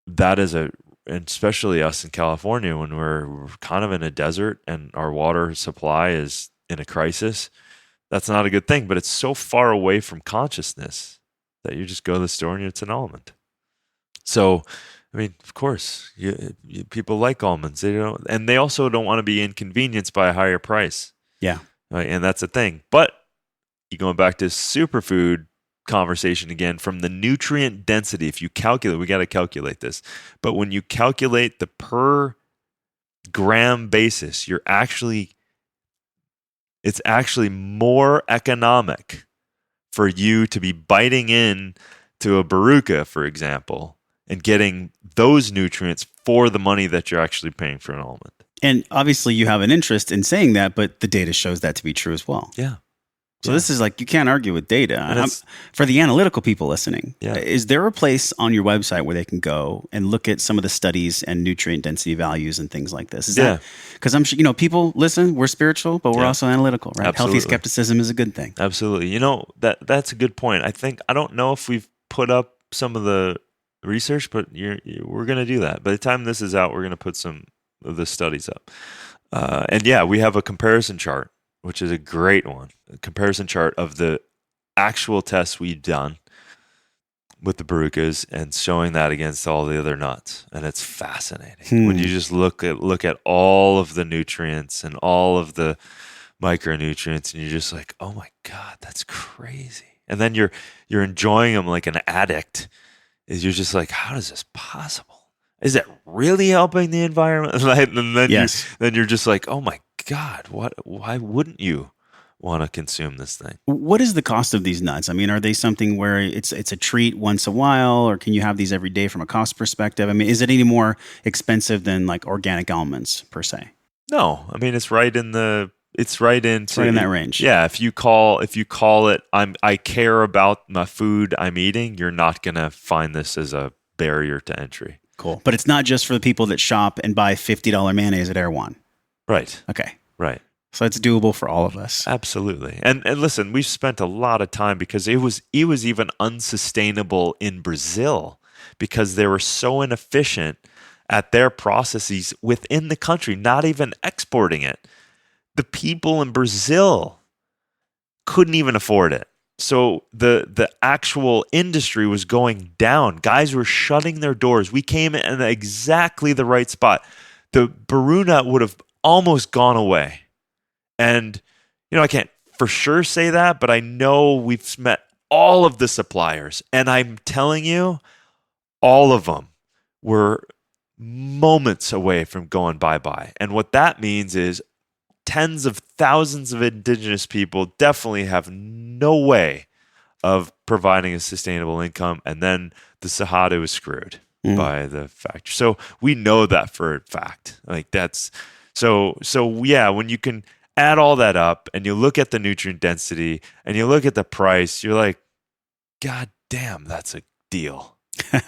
Speaker 1: that is and especially us in California, when we're kind of in a desert and our water supply is in a crisis, that's not a good thing. But it's so far away from consciousness that you just go to the store and it's an almond. So, I mean, of course, people like almonds. And they also don't want to be inconvenienced by a higher price.
Speaker 3: Yeah.
Speaker 1: Right? And that's the thing. But you going back to superfood conversation again from the nutrient density. If you calculate, we got to calculate this, but when you calculate the per gram basis, it's actually more economic for you to be biting in to a Baruca, for example, and getting those nutrients for the money that you're actually paying for an almond.
Speaker 3: And obviously you have an interest in saying that, but the data shows that to be true as well.
Speaker 1: Yeah.
Speaker 3: So this is like, you can't argue with data. And for the analytical people listening, is there a place on your website where they can go and look at some of the studies and nutrient density values and things like this? Is that, because I'm sure, people listen, we're spiritual, but we're also analytical, right?
Speaker 1: Absolutely.
Speaker 3: Healthy skepticism is a good thing.
Speaker 1: Absolutely. That's a good point. I don't know if we've put up some of the research, but we're going to do that. By the time this is out, we're going to put some of the studies up. We have a comparison chart, which is a great one. A comparison chart of the actual tests we've done with the Barucas and showing that against all the other nuts. And it's fascinating. When you just look at all of the nutrients and all of the micronutrients, and you're just like, oh my God, that's crazy. And then you're enjoying them like an addict. You're just like, how is this possible? Is it really helping the environment? And then you're just like, oh my God, why wouldn't you want to consume this thing?
Speaker 3: What is the cost of these nuts? I mean, are they something where it's a treat once a while, or can you have these every day from a cost perspective? I mean, is it any more expensive than like organic almonds per se?
Speaker 1: No, I mean, it's right in that range. Yeah, if you call it, I care about my food I'm eating, you're not gonna find this as a barrier to entry.
Speaker 3: Cool. But it's not just for the people that shop and buy $50 mayonnaise at Erewhon.
Speaker 1: Right.
Speaker 3: Okay.
Speaker 1: Right.
Speaker 3: So it's doable for all of us.
Speaker 1: Absolutely. And listen, we've spent a lot of time because it was even unsustainable in Brazil because they were so inefficient at their processes within the country, not even exporting it. The people in Brazil couldn't even afford it. So the actual industry was going down. Guys were shutting their doors. We came in at exactly the right spot. The Baruna would have almost gone away. And, I can't for sure say that, but I know we've met all of the suppliers. And I'm telling you, all of them were moments away from going bye-bye. And what that means is tens of thousands of indigenous people definitely have no way of providing a sustainable income. And then the Cerrado is screwed by the factory. So we know that for a fact. Like that's so when you can add all that up and you look at the nutrient density and you look at the price, you're like, God damn, that's a deal.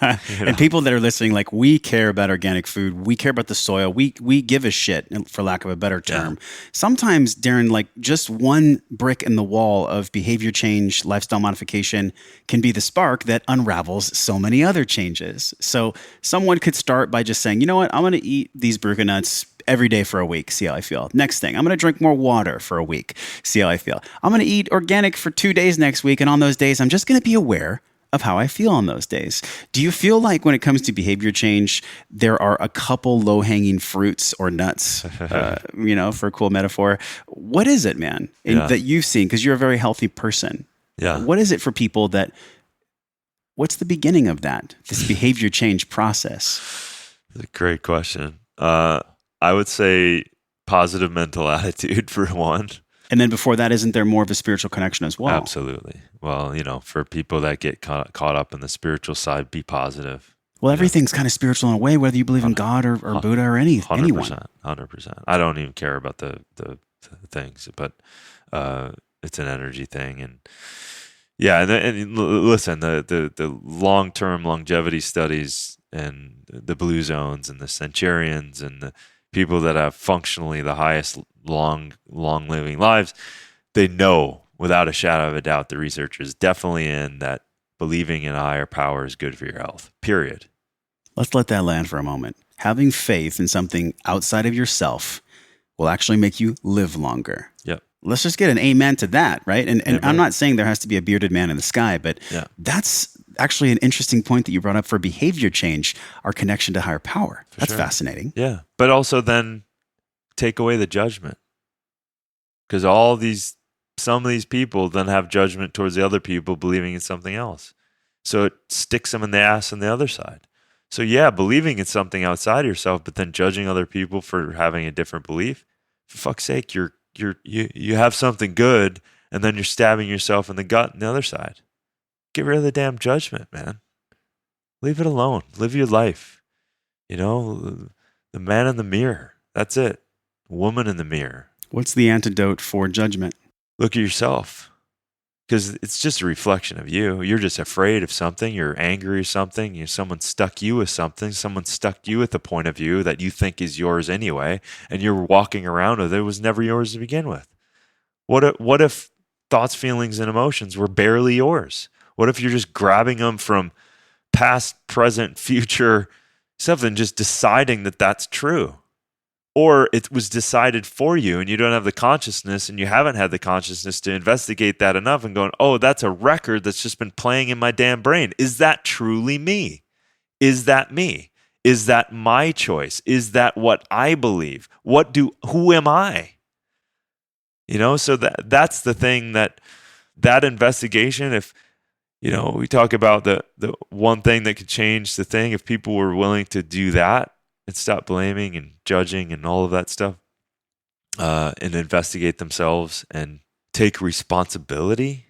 Speaker 3: And people that are listening, like, we care about organic food. We care about the soil. We give a shit, for lack of a better term. Sometimes, Darin, like just one brick in the wall of behavior change, lifestyle modification can be the spark that unravels so many other changes. So someone could start by just saying, you know what, I'm going to eat these Baruca nuts every day for a week, see how I feel. Next thing, I'm going to drink more water for a week, see how I feel. I'm going to eat organic for 2 days next week, and on those days, I'm just going to be aware of how I feel on those days. Do you feel like when it comes to behavior change, there are a couple low-hanging fruits or nuts, for a cool metaphor? What is it, man, that you've seen? Because you're a very healthy person.
Speaker 1: Yeah.
Speaker 3: What is it for people what's the beginning of that, this behavior change process?
Speaker 1: That's a great question. I would say positive mental attitude for one.
Speaker 3: And then before that, isn't there more of a spiritual connection as well?
Speaker 1: Absolutely. Well, for people that get caught up in the spiritual side, be positive.
Speaker 3: Well, everything's kind of spiritual in a way, whether you believe in God or Buddha or anyone.
Speaker 1: 100%. I don't even care about the things, but it's an energy thing. And listen, the long-term longevity studies and the blue zones and the centurions and the people that have functionally the highest long living lives, they know without a shadow of a doubt, the research is definitely in that believing in a higher power is good for your health, period.
Speaker 3: Let's let that land for a moment. Having faith in something outside of yourself will actually make you live longer.
Speaker 1: Yep.
Speaker 3: Let's just get an amen to that, right? And I'm not saying there has to be a bearded man in the sky, but that's actually an interesting point that you brought up for behavior change, our connection to higher power. That's fascinating.
Speaker 1: Yeah. But also then take away the judgment. Because all these some of these people then have judgment towards the other people believing in something else. So it sticks them in the ass on the other side. So yeah, believing in something outside of yourself, but then judging other people for having a different belief. For fuck's sake, you have something good, and then you're stabbing yourself in the gut on the other side. Get rid of the damn judgment, man. Leave it alone. Live your life. The man in the mirror. That's it. Woman in the mirror.
Speaker 3: What's the antidote for judgment?
Speaker 1: Look at yourself. Because it's just a reflection of you. You're just afraid of something. You're angry or something. Someone stuck you with something. Someone stuck you with a point of view that you think is yours anyway, and you're walking around with it. It was never yours to begin with. What if thoughts, feelings, and emotions were barely yours? What if you're just grabbing them from past, present, future stuff and just deciding that that's true? Or it was decided for you and you don't have the consciousness, and you haven't had the consciousness to investigate that enough and going, oh, that's a record that's just been playing in my damn brain. Is that truly me? Is that me? Is that my choice? Is that what I believe? Who am I? So that's the thing, that investigation, if, we talk about the one thing that could change the thing, if people were willing to do that, and stop blaming and judging and all of that stuff, and investigate themselves and take responsibility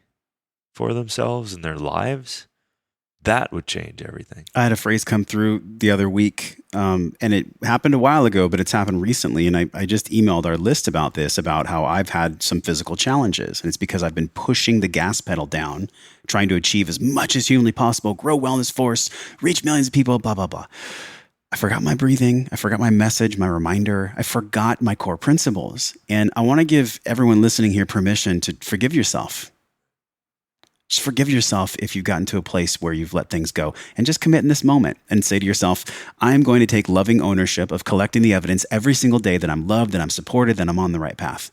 Speaker 1: for themselves and their lives, that would change everything.
Speaker 3: I had a phrase come through the other week, and it happened a while ago, but it's happened recently. And I just emailed our list about this, about how I've had some physical challenges. And it's because I've been pushing the gas pedal down, trying to achieve as much as humanly possible, grow Wellness Force, reach millions of people, blah, blah, blah. I forgot my breathing. I forgot my message, my reminder. I forgot my core principles. And I want to give everyone listening here permission to forgive yourself. Just forgive yourself if you've gotten to a place where you've let things go, and just commit in this moment and say to yourself, I'm going to take loving ownership of collecting the evidence every single day that I'm loved, that I'm supported, that I'm on the right path.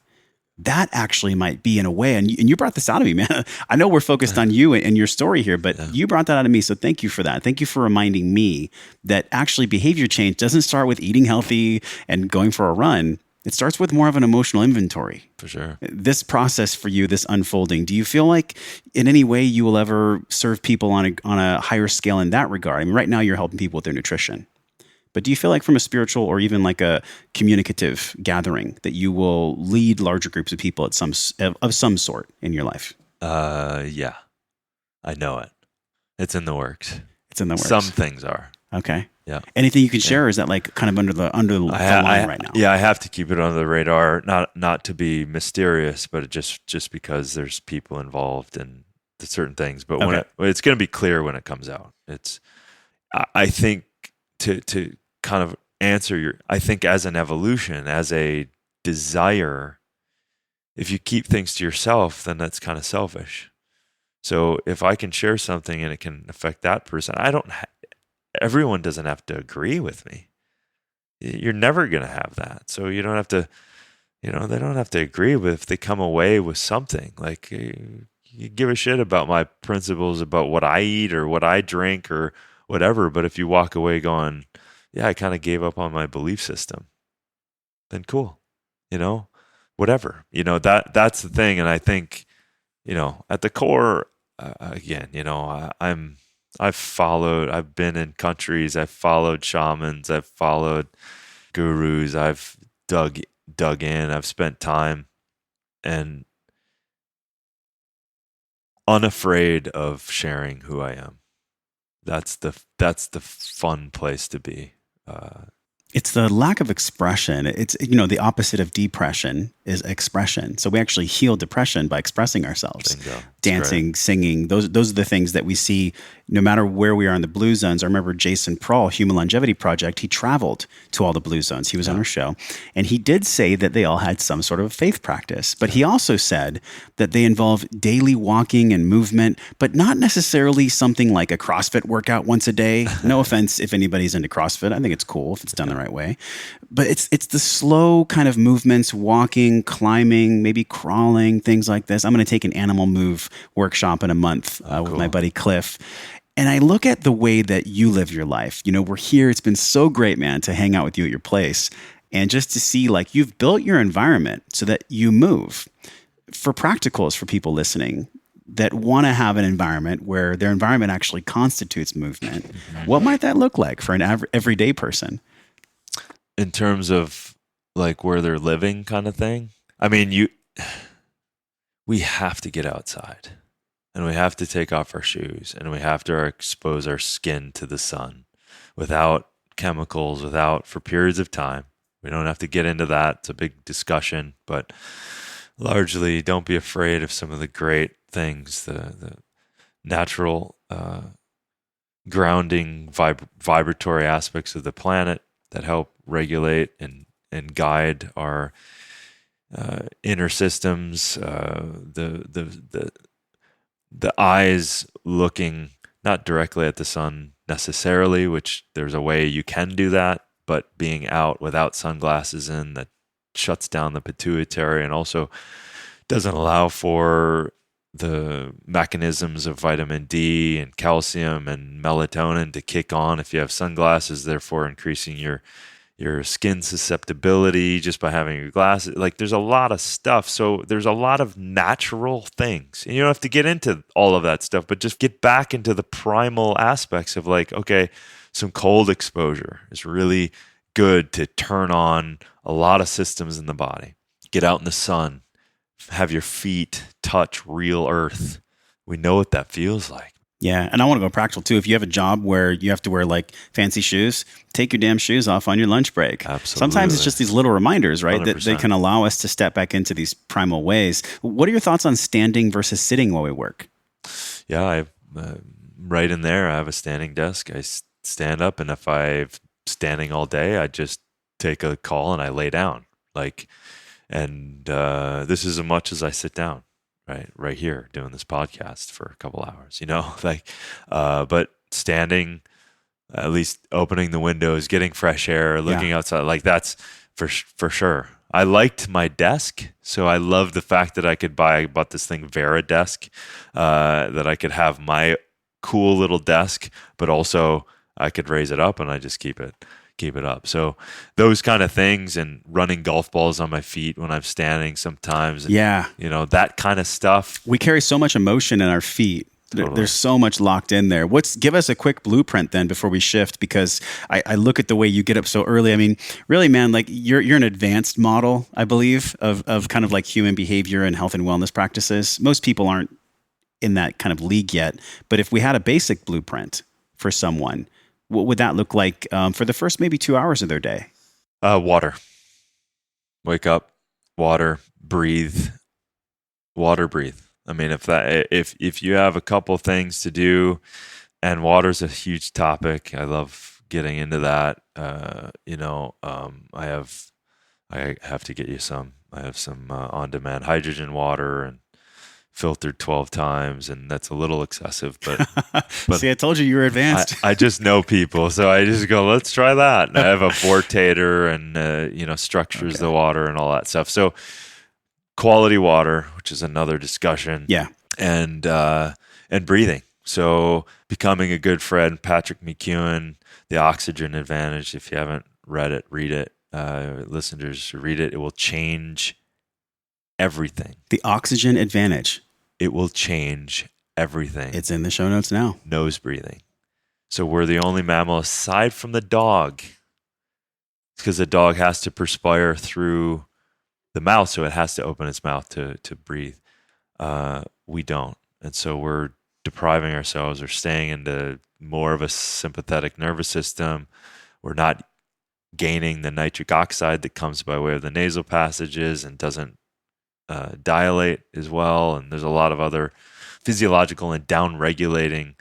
Speaker 3: That actually might be, in a way, and you brought this out of me, man. I know we're focused on you and your story here, but you brought that out of me. So thank you for that. Thank you for reminding me that actually behavior change doesn't start with eating healthy and going for a run. It starts with more of an emotional inventory.
Speaker 1: For sure.
Speaker 3: This process for you, this unfolding, do you feel like in any way you will ever serve people on a higher scale in that regard? I mean, right now you're helping people with their nutrition. But do you feel like from a spiritual or even like a communicative gathering that you will lead larger groups of people of some sort in your life?
Speaker 1: Yeah. I know it. It's in the works.
Speaker 3: It's in the works.
Speaker 1: Some things are.
Speaker 3: Okay.
Speaker 1: Yeah.
Speaker 3: Anything you can share, or is that like kind of under the line right now?
Speaker 1: Yeah, I have to keep it under the radar, not to be mysterious, but just because there's people involved in the certain things. But when it's going to be clear when it comes out. I think to kind of answer I think as an evolution, as a desire, if you keep things to yourself, then that's kind of selfish. So if I can share something and it can affect that person, everyone doesn't have to agree with me. You're never going to have that. So you don't have to, they don't have to agree with, if they come away with something like, you give a shit about my principles, about what I eat or what I drink or whatever. But if you walk away going, yeah, I kind of gave up on my belief system, then cool, whatever, that's the thing. And I think, at the core, again, I've been in countries, I've followed shamans, I've followed gurus, I've dug in, I've spent time, and unafraid of sharing who I am. That's the fun place to be.
Speaker 3: It's the lack of expression. It's, the opposite of depression is expression. So we actually heal depression by expressing ourselves.
Speaker 1: Bingo.
Speaker 3: Dancing, singing. Those are the things that we see no matter where we are in the blue zones. I remember Jason Prohl, Human Longevity Project, he traveled to all the blue zones. He was on our show. And he did say that they all had some sort of faith practice. But he also said that they involve daily walking and movement, but not necessarily something like a CrossFit workout once a day. No offense if anybody's into CrossFit. I think it's cool if it's done the right way. But it's the slow kind of movements, walking, climbing, maybe crawling, things like this. I'm going to take an animal move workshop in a month with my buddy Cliff. And I look at the way that you live your life. We're here. It's been so great, man, to hang out with you at your place and just to see, like, you've built your environment so that you move. for practicals for people listening that want to have an environment where their environment actually constitutes movement, what might that look like for an everyday person?
Speaker 1: In terms of like where they're living kind of thing? I mean, we have to get outside and we have to take off our shoes and we have to expose our skin to the sun without chemicals, for periods of time. We don't have to get into that. It's a big discussion, but largely don't be afraid of some of the great things, the natural grounding vibratory aspects of the planet that help regulate and guide our inner systems, the eyes looking not directly at the sun necessarily, which there's a way you can do that, but being out without sunglasses in that shuts down the pituitary and also doesn't allow for the mechanisms of vitamin D and calcium and melatonin to kick on if you have sunglasses, therefore increasing your skin susceptibility just by having your glasses. Like there's a lot of stuff. So there's a lot of natural things. And you don't have to get into all of that stuff, but just get back into the primal aspects of like, okay, some cold exposure is really good to turn on a lot of systems in the body. Get out in the sun, have your feet touch real earth. We know what that feels like.
Speaker 3: Yeah, and I want to go practical too. If you have a job where you have to wear like fancy shoes, take your damn shoes off on your lunch break.
Speaker 1: Absolutely.
Speaker 3: Sometimes it's just these little reminders, right? 100%. That they can allow us to step back into these primal ways. What are your thoughts on standing versus sitting while we work?
Speaker 1: Yeah, right in there, I have a standing desk. I stand up, and if I'm standing all day, I just take a call and I lay down. This is as much as I sit down. Right here doing this podcast for a couple hours, but standing, at least opening the windows, getting fresh air, looking outside, like that's for sure. I liked my desk. So I love the fact that I bought this thing, Vera desk, that I could have my cool little desk, but also I could raise it up and I just keep it up. So those kind of things, and running golf balls on my feet when I'm standing sometimes. And, that kind of stuff.
Speaker 3: We carry so much emotion in our feet. Totally. There's so much locked in there. Give us a quick blueprint then before we shift, because I look at the way you get up so early. I mean, really, man, like you're an advanced model, I believe, of kind of like human behavior and health and wellness practices. Most people aren't in that kind of league yet. But if we had a basic blueprint for someone, what would that look like for the first maybe 2 hours of their day?
Speaker 1: Water. Wake up, water, breathe. Water, breathe. I mean, if you have a couple things to do, and water's a huge topic. I love getting into that. I have to get you some. I have some on-demand hydrogen water and filtered 12 times, and that's a little excessive, but
Speaker 3: see, I told you were advanced.
Speaker 1: I just know people, so I just go, let's try that. And I have a vortator and structures the water and all that stuff. So quality water, which is another discussion.
Speaker 3: Yeah.
Speaker 1: And breathing. So becoming a good friend, Patrick McEwen, The Oxygen Advantage. If you haven't read it, read it. Listeners, read it. It will change everything.
Speaker 3: The Oxygen Advantage.
Speaker 1: It will change everything.
Speaker 3: It's in the show notes now.
Speaker 1: Nose breathing. So we're the only mammal aside from the dog, because the dog has to perspire through the mouth, so it has to open its mouth to breathe. We don't. And so we're depriving ourselves or staying into more of a sympathetic nervous system. We're not gaining the nitric oxide that comes by way of the nasal passages and doesn't dilate as well, and there's a lot of other physiological and down-regulating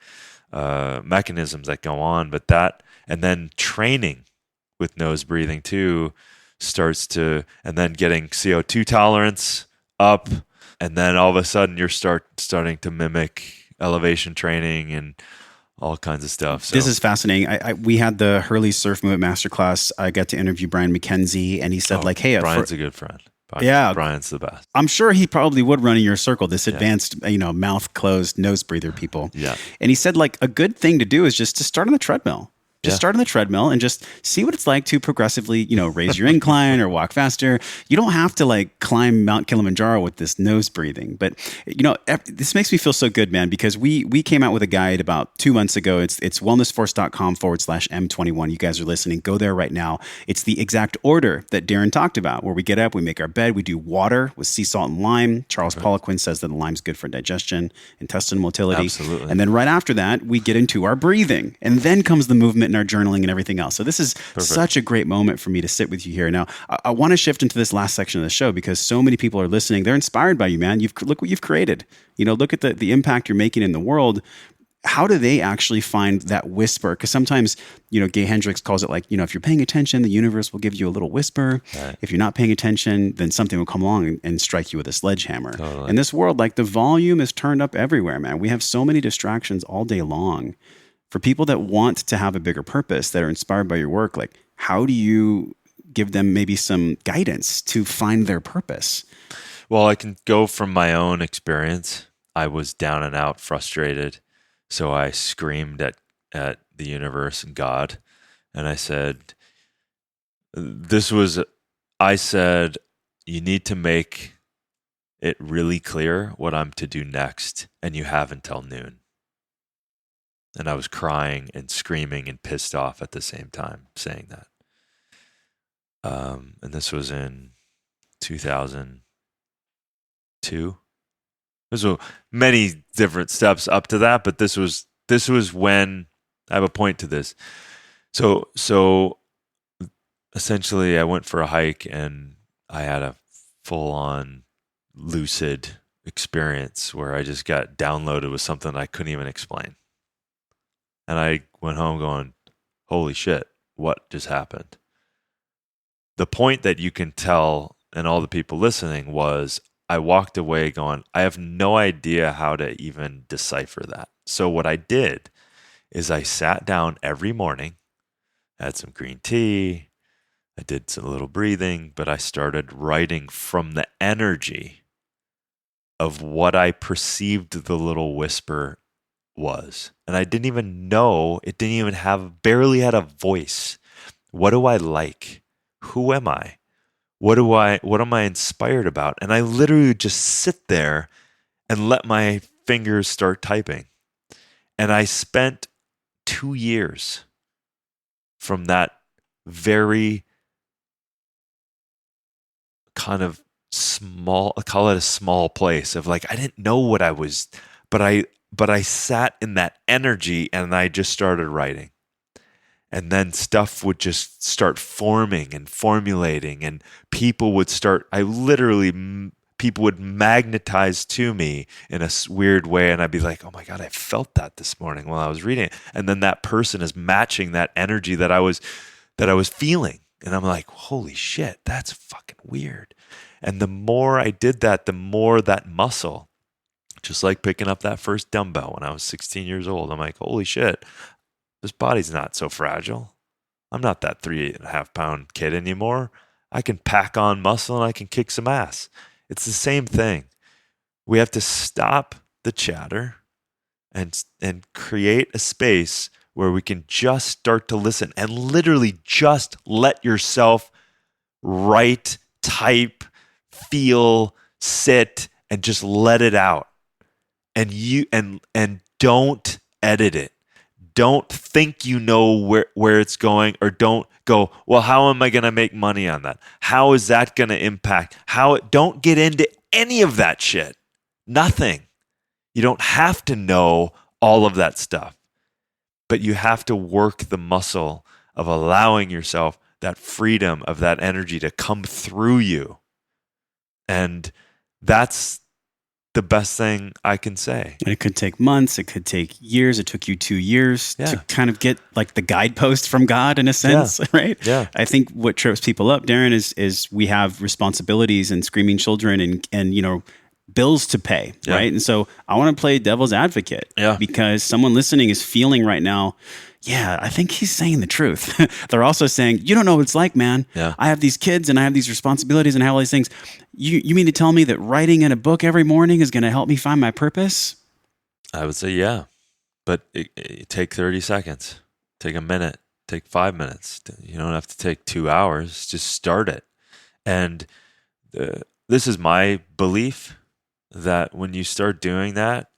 Speaker 1: mechanisms that go on. But that, and then training with nose breathing too, starts to, and then getting CO2 tolerance up, and then all of a sudden you're starting to mimic elevation training and all kinds of stuff. So.
Speaker 3: This is fascinating. We had the Hurley Surf Movement Masterclass. I got to interview Brian McKenzie, and he said, hey,
Speaker 1: Brian's a good friend. Brian's the best.
Speaker 3: I'm sure he probably would run in your circle, this advanced, mouth closed, nose breather people.
Speaker 1: Yeah.
Speaker 3: And he said, a good thing to do is just to start on the treadmill Just start on the treadmill and just see what it's like to progressively, raise your incline or walk faster. You don't have to like climb Mount Kilimanjaro with this nose breathing. But, this makes me feel so good, man, because we came out with a guide about 2 months ago. It's wellnessforce.com/M21. You guys are listening. Go there right now. It's the exact order that Darin talked about, where we get up, we make our bed, we do water with sea salt and lime. Charles Poliquin says that the lime's good for digestion, intestinal motility.
Speaker 1: Absolutely.
Speaker 3: And then right after that, we get into our breathing. And then comes the movement and our journaling and everything else. So this is such a great moment for me to sit with you here. Now, I want to shift into this last section of the show because so many people are listening. They're inspired by you, man. Look what you've created. Look at the impact you're making in the world. How do they actually find that whisper? Because sometimes, Gay Hendricks calls it like, if you're paying attention, the universe will give you a little whisper. Right. If you're not paying attention, then something will come along and strike you with a sledgehammer. Totally. In this world, like the volume is turned up everywhere, man. We have so many distractions all day long. For people that want to have a bigger purpose, that are inspired by your work, like how do you give them maybe some guidance to find their purpose?
Speaker 1: Well, I can go from my own experience. I was down and out, frustrated. So I screamed at the universe and God, and I said, you need to make it really clear what I'm to do next, and you have until noon. And I was crying and screaming and pissed off at the same time saying that. And this was in 2002. There's many different steps up to that, but this was when I have a point to this. So essentially I went for a hike and I had a full-on lucid experience where I just got downloaded with something I couldn't even explain. And I went home going, holy shit, what just happened? The point that you can tell, and all the people listening, was I walked away going, I have no idea how to even decipher that. So what I did is I sat down every morning, had some green tea, I did some little breathing, but I started writing from the energy of what I perceived the little whisper was. And I didn't even know, it didn't even barely had a voice. What do I like? Who am I? What am I inspired about? And I literally just sit there and let my fingers start typing. And I spent 2 years from that very kind of small, I call it a small place of like, I didn't know what I was, but I sat in that energy and I just started writing. And then stuff would just start forming and formulating, and people would magnetize to me in a weird way. And I'd be like, oh my God, I felt that this morning while I was reading it. And then that person is matching that energy that I was feeling. And I'm like, holy shit, that's fucking weird. And the more I did that, the more that muscle, just like picking up that first dumbbell when I was 16 years old, I'm like, holy shit, this body's not so fragile. I'm not that 3.5 pound kid anymore. I can pack on muscle and I can kick some ass. It's the same thing. We have to stop the chatter and create a space where we can just start to listen and literally just let yourself write, type, feel, sit, and just let it out. And don't edit it. Don't think you know where it's going, or don't go, well, how am I going to make money on that? How is that going to impact? Don't get into any of that shit. Nothing. You don't have to know all of that stuff, but you have to work the muscle of allowing yourself that freedom of that energy to come through you. And that's the best thing I can say.
Speaker 3: And it could take months. It could take years. It took you 2 years to kind of get like the guidepost from God in a sense, right?
Speaker 1: Yeah.
Speaker 3: I think what trips people up, Darin, is we have responsibilities and screaming children and bills to pay, right? And so I want to play devil's advocate because someone listening is feeling right now, I think he's saying the truth. They're also saying, you don't know what it's like, man. Yeah. I have these kids and I have these responsibilities and I have all these things. You mean to tell me that writing in a book every morning is going to help me find my purpose?
Speaker 1: I would say, yeah. But it take 30 seconds. Take a minute. Take 5 minutes. You don't have to take 2 hours. Just start it. And this is my belief that when you start doing that,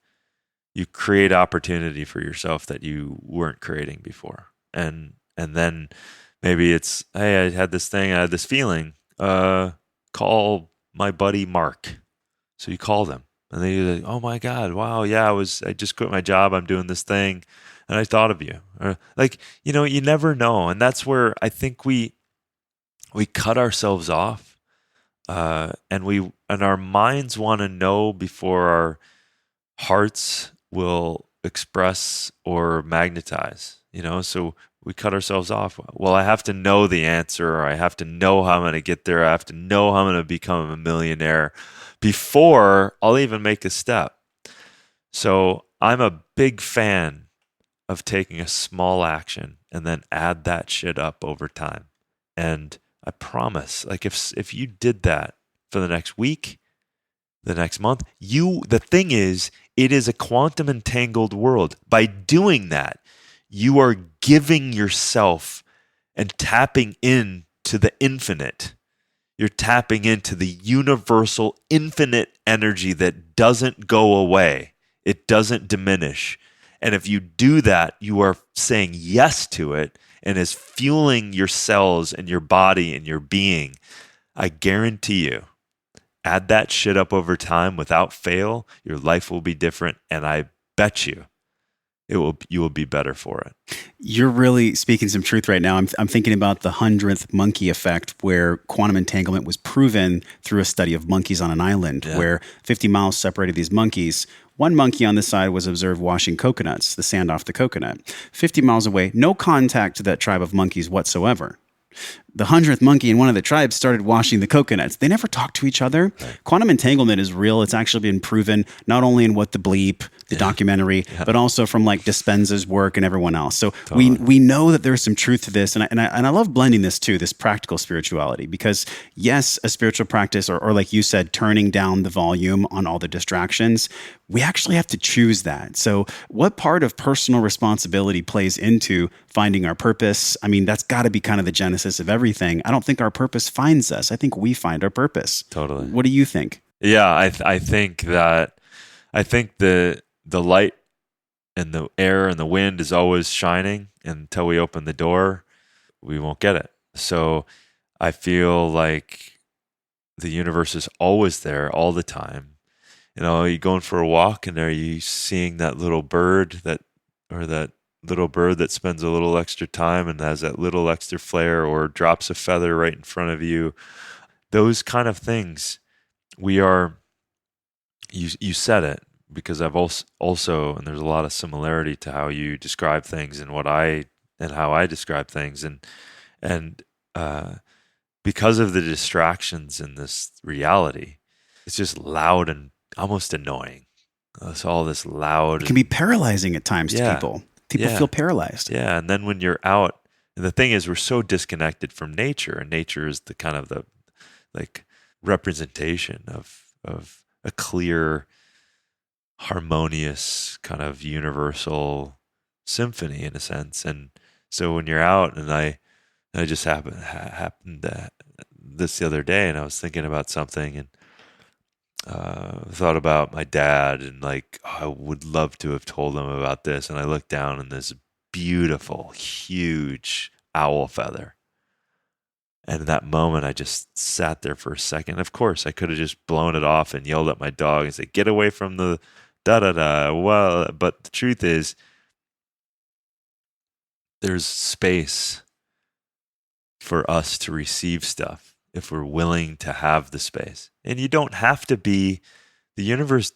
Speaker 1: you create opportunity for yourself that you weren't creating before. And then maybe it's, hey, I had this thing, I had this feeling. Call my buddy Mark. So you call them, and then you're like, oh my God, wow, yeah, I just quit my job, I'm doing this thing, and I thought of you. You never know. And that's where I think we cut ourselves off, and our minds want to know before our hearts will express or magnetize, so we cut ourselves off. Well, I have to know the answer, or I have to know how I'm going to get there. I have to know how I'm going to become a millionaire before I'll even make a step. So I'm a big fan of taking a small action and then add that shit up over time. And I promise, like if you did that for the next week, the next month, the thing is, it is a quantum entangled world. By doing that, you are giving yourself and tapping into the infinite. You're tapping into the universal infinite energy that doesn't go away. It doesn't diminish. And if you do that, you are saying yes to it and is fueling your cells and your body and your being. I guarantee you, add that shit up over time without fail, your life will be different. And I bet you you will be better for it.
Speaker 3: You're really speaking some truth right now. I'm thinking about the 100th monkey effect, where quantum entanglement was proven through a study of monkeys on an island, where 50 miles separated these monkeys. One monkey on this side was observed washing coconuts, the sand off the coconut. 50 miles away, no contact to that tribe of monkeys whatsoever. The 100th monkey in one of the tribes started washing the coconuts. They never talked to each other. Right. Quantum entanglement is real. It's actually been proven not only in What the Bleep, the documentary, but also from like Dispenza's work and everyone else. So we know that there's some truth to this. And I love blending this too, this practical spirituality, because yes, a spiritual practice, or like you said, turning down the volume on all the distractions, we actually have to choose that. So what part of personal responsibility plays into finding our purpose? I mean, that's got to be kind of the genesis of everything. I don't think our purpose finds us. I think we find our purpose.
Speaker 1: Totally.
Speaker 3: What do you think?
Speaker 1: Yeah, I think the light and the air and the wind is always shining, and until we open the door, we won't get it. So I feel like the universe is always there all the time. You're going for a walk, and are you seeing that little bird that spends a little extra time and has that little extra flair, or drops a feather right in front of you? Those kind of things, you said it, because I've also, and there's a lot of similarity to how you describe things and how I describe things. And because of the distractions in this reality, it's just loud and almost annoying. It's all this loud.
Speaker 3: It can be paralyzing at times to people. People feel paralyzed.
Speaker 1: Yeah. And then when you're out, and the thing is, we're so disconnected from nature, and nature is the kind of the representation of a clear, harmonious kind of universal symphony in a sense. And so when you're out, and I just happened this the other day, and I was thinking about something, and thought about my dad, and I would love to have told him about this. And I looked down, and this beautiful, huge owl feather. And in that moment, I just sat there for a second. Of course, I could have just blown it off and yelled at my dog and said, "Get away from the da-da-da." Well, but the truth is, there's space for us to receive stuff if we're willing to have the space. And you don't have to be, the universe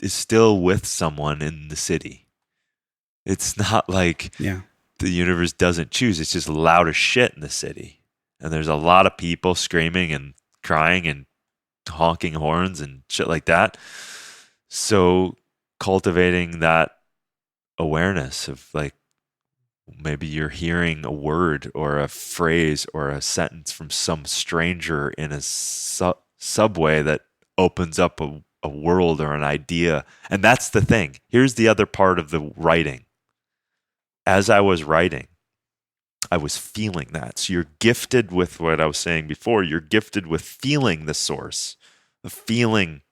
Speaker 1: is still with someone in the city. It's not like the universe doesn't choose. It's just loud as shit in the city. And there's a lot of people screaming and crying and honking horns and shit like that. So cultivating that awareness of maybe you're hearing a word or a phrase or a sentence from some stranger in a subway that opens up a world or an idea. And that's the thing. Here's the other part of the writing. As I was writing, I was feeling that. So you're gifted with what I was saying before. You're gifted with feeling the source, of feeling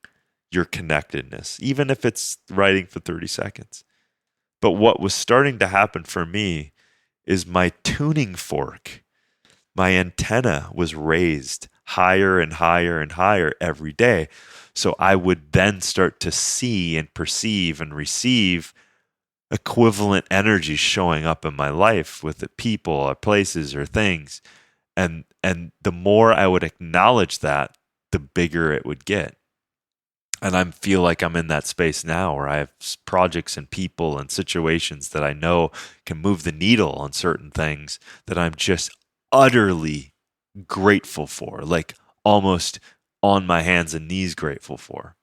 Speaker 1: your connectedness, even if it's writing for 30 seconds. But what was starting to happen for me is my tuning fork, my antenna was raised higher and higher and higher every day. So I would then start to see and perceive and receive equivalent energy showing up in my life with the people or places or things. And the more I would acknowledge that, the bigger it would get. And I feel like I'm in that space now where I have projects and people and situations that I know can move the needle on certain things that I'm just utterly grateful for, like almost on my hands and knees grateful for.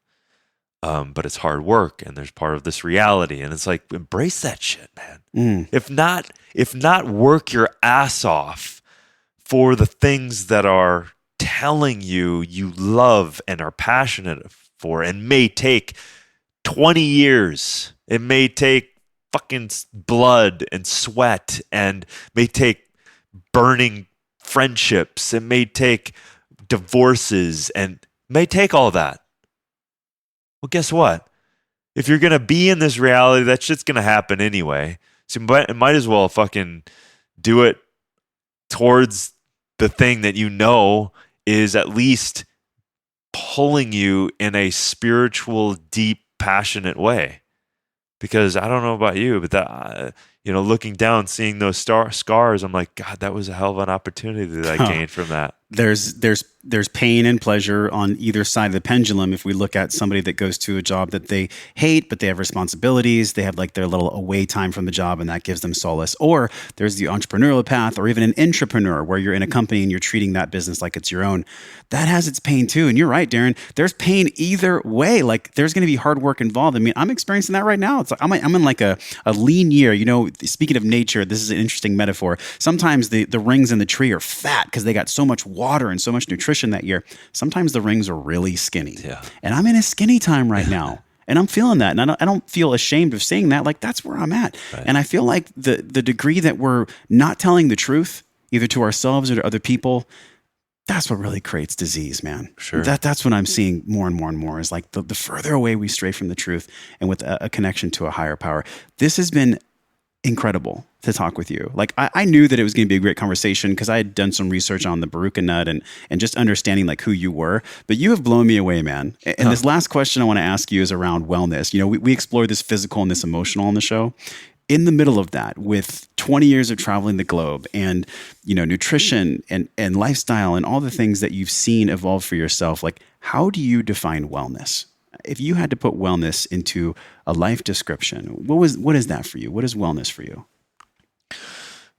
Speaker 1: But it's hard work, and there's part of this reality, and it's like, embrace that shit, man. If not work your ass off for the things that are telling you love and are passionate for, and may take 20 years. It may take fucking blood and sweat, and may take burning friendships. It may take divorces, and may take all that. Well, guess what? If you're going to be in this reality, that shit's going to happen anyway. So you might as well fucking do it towards the thing that you know is at least pulling you in a spiritual, deep, passionate way. Because I don't know about you, but that, looking down, seeing those scars, I'm like, God, that was a hell of an opportunity that I gained from that.
Speaker 3: There's pain and pleasure on either side of the pendulum. If we look at somebody that goes to a job that they hate, but they have responsibilities, they have like their little away time from the job, and that gives them solace. Or there's the entrepreneurial path, or even an intrapreneur where you're in a company and you're treating that business like it's your own. That has its pain too. And you're right, Darin. There's pain either way. Like there's going to be hard work involved. I mean, I'm experiencing that right now. It's like I'm in like a lean year. Speaking of nature, this is an interesting metaphor. Sometimes the rings in the tree are fat because they got so much water and so much nutrition that year. Sometimes the rings are really skinny.
Speaker 1: Yeah.
Speaker 3: And I'm in a skinny time right now. And I'm feeling that. And I don't feel ashamed of saying that. Like, that's where I'm at. Right. And I feel like the degree that we're not telling the truth, either to ourselves or to other people, that's what really creates disease, man.
Speaker 1: Sure.
Speaker 3: That's what I'm seeing more and more and more is like the further away we stray from the truth and with a connection to a higher power. This has been incredible to talk with you. Like I knew that it was going to be a great conversation because I had done some research on the Baruka nut and just understanding like who you were, but you have blown me away, man. And this last question I want to ask you is around wellness. We explore this physical and this emotional on the show. In the middle of that, with 20 years of traveling the globe and, nutrition and lifestyle and all the things that you've seen evolve for yourself, like how do you define wellness? If you had to put wellness into a life description, what is that for you? What is wellness for you?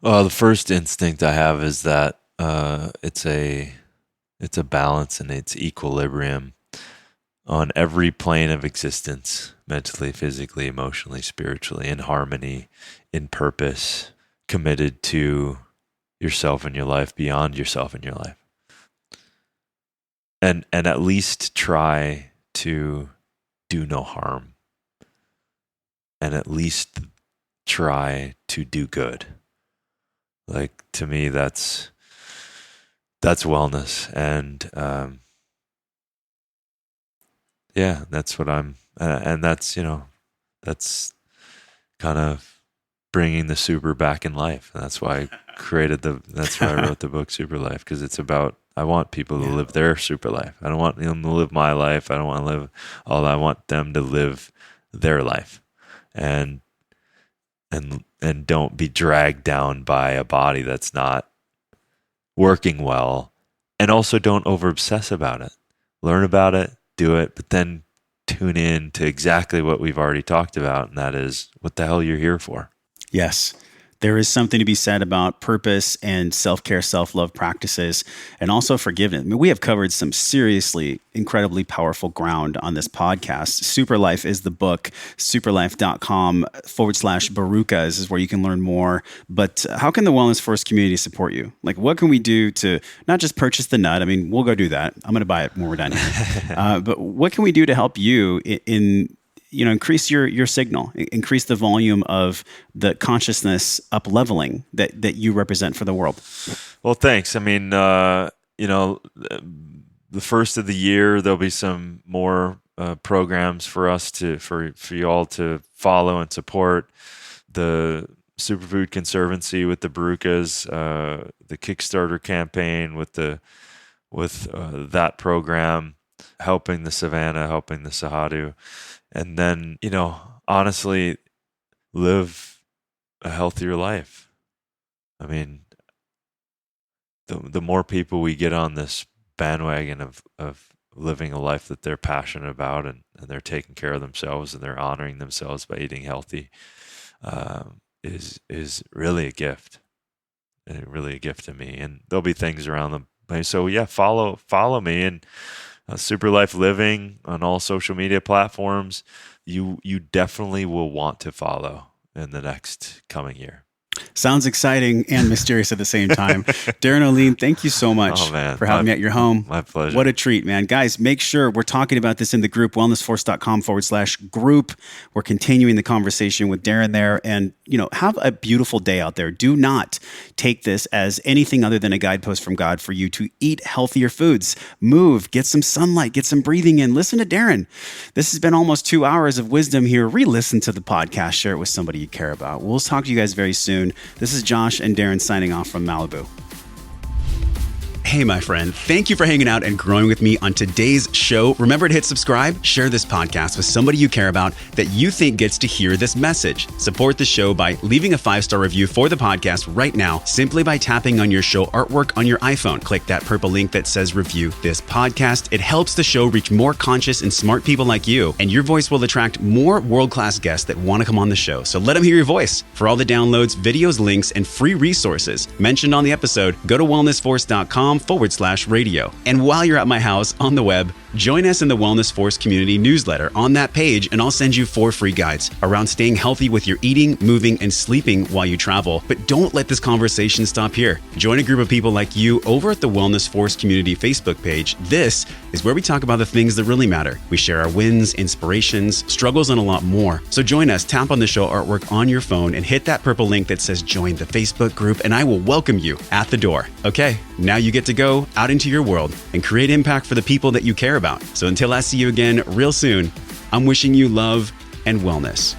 Speaker 1: The first instinct I have is that it's a balance and it's equilibrium on every plane of existence, mentally, physically, emotionally, spiritually, in harmony, in purpose, committed to yourself and your life, beyond yourself and your life. And at least try to do no harm, and at least try to do good. Like, to me, that's wellness. And that's what I'm, and that's that's kind of bringing the super back in life. And that's why I wrote the book Super Life, because it's about, I want people to live their super life. I don't want them to live my life. I don't want to live I want them to live their life, and don't be dragged down by a body that's not working well. And also don't over obsess about it. Learn about it, do it, but then tune in to exactly what we've already talked about, and that is what the hell you're here for.
Speaker 3: Yes. There is something to be said about purpose and self-care, self-love practices, and also forgiveness. I mean, we have covered some seriously, incredibly powerful ground on this podcast. Super Life is the book. superlife.com/Barukas is where you can learn more. But how can the Wellness First community support you? Like, what can we do to not just purchase the nut? I mean, we'll go do that. I'm going to buy it when we're done here. But what can we do to help you in increase your signal, increase the volume of the consciousness up leveling that you represent for the world.
Speaker 1: Well, thanks. I mean, the first of the year, there'll be some more programs for us for you all to follow and support. The Superfood Conservancy with the Barukas, the Kickstarter campaign with that program, helping the Savannah, helping the Sahadu, and then honestly, live a healthier life. I mean, the more people we get on this bandwagon of living a life that they're passionate about, and they're taking care of themselves and they're honoring themselves by eating healthy, is really a gift, really a gift to me. And there'll be things around them. So yeah, follow me and Super Life Living on all social media platforms. You definitely will want to follow in the next coming year.
Speaker 3: Sounds exciting and mysterious at the same time. Darin Olien, thank you so much for having me at your home.
Speaker 1: My pleasure.
Speaker 3: What a treat, man. Guys, make sure we're talking about this in the group, wellnessforce.com/group. We're continuing the conversation with Darin there. And, have a beautiful day out there. Do not take this as anything other than a guidepost from God for you to eat healthier foods. Move, get some sunlight, get some breathing in. Listen to Darin. This has been almost 2 hours of wisdom here. Re-listen to the podcast. Share it with somebody you care about. We'll talk to you guys very soon. This is Josh and Darin signing off from Malibu.
Speaker 2: Hey, my friend, thank you for hanging out and growing with me on today's show. Remember to hit subscribe, share this podcast with somebody you care about that you think gets to hear this message. Support the show by leaving a 5-star review for the podcast right now, simply by tapping on your show artwork on your iPhone. Click that purple link that says review this podcast. It helps the show reach more conscious and smart people like you, and your voice will attract more world-class guests that want to come on the show. So let them hear your voice. For all the downloads, videos, links, and free resources mentioned on the episode, go to wellnessforce.com/radio. And while you're at my house on the web, join us in the Wellness Force community newsletter on that page, and I'll send you 4 free guides around staying healthy with your eating, moving, and sleeping while you travel. But don't let this conversation stop here. Join a group of people like you over at the Wellness Force community Facebook page. This is where we talk about the things that really matter. We share our wins, inspirations, struggles, and a lot more. So join us, tap on the show artwork on your phone, and hit that purple link that says join the Facebook group, and I will welcome you at the door. Okay, now you get to go out into your world and create impact for the people that you care about. So until I see you again real soon, I'm wishing you love and wellness.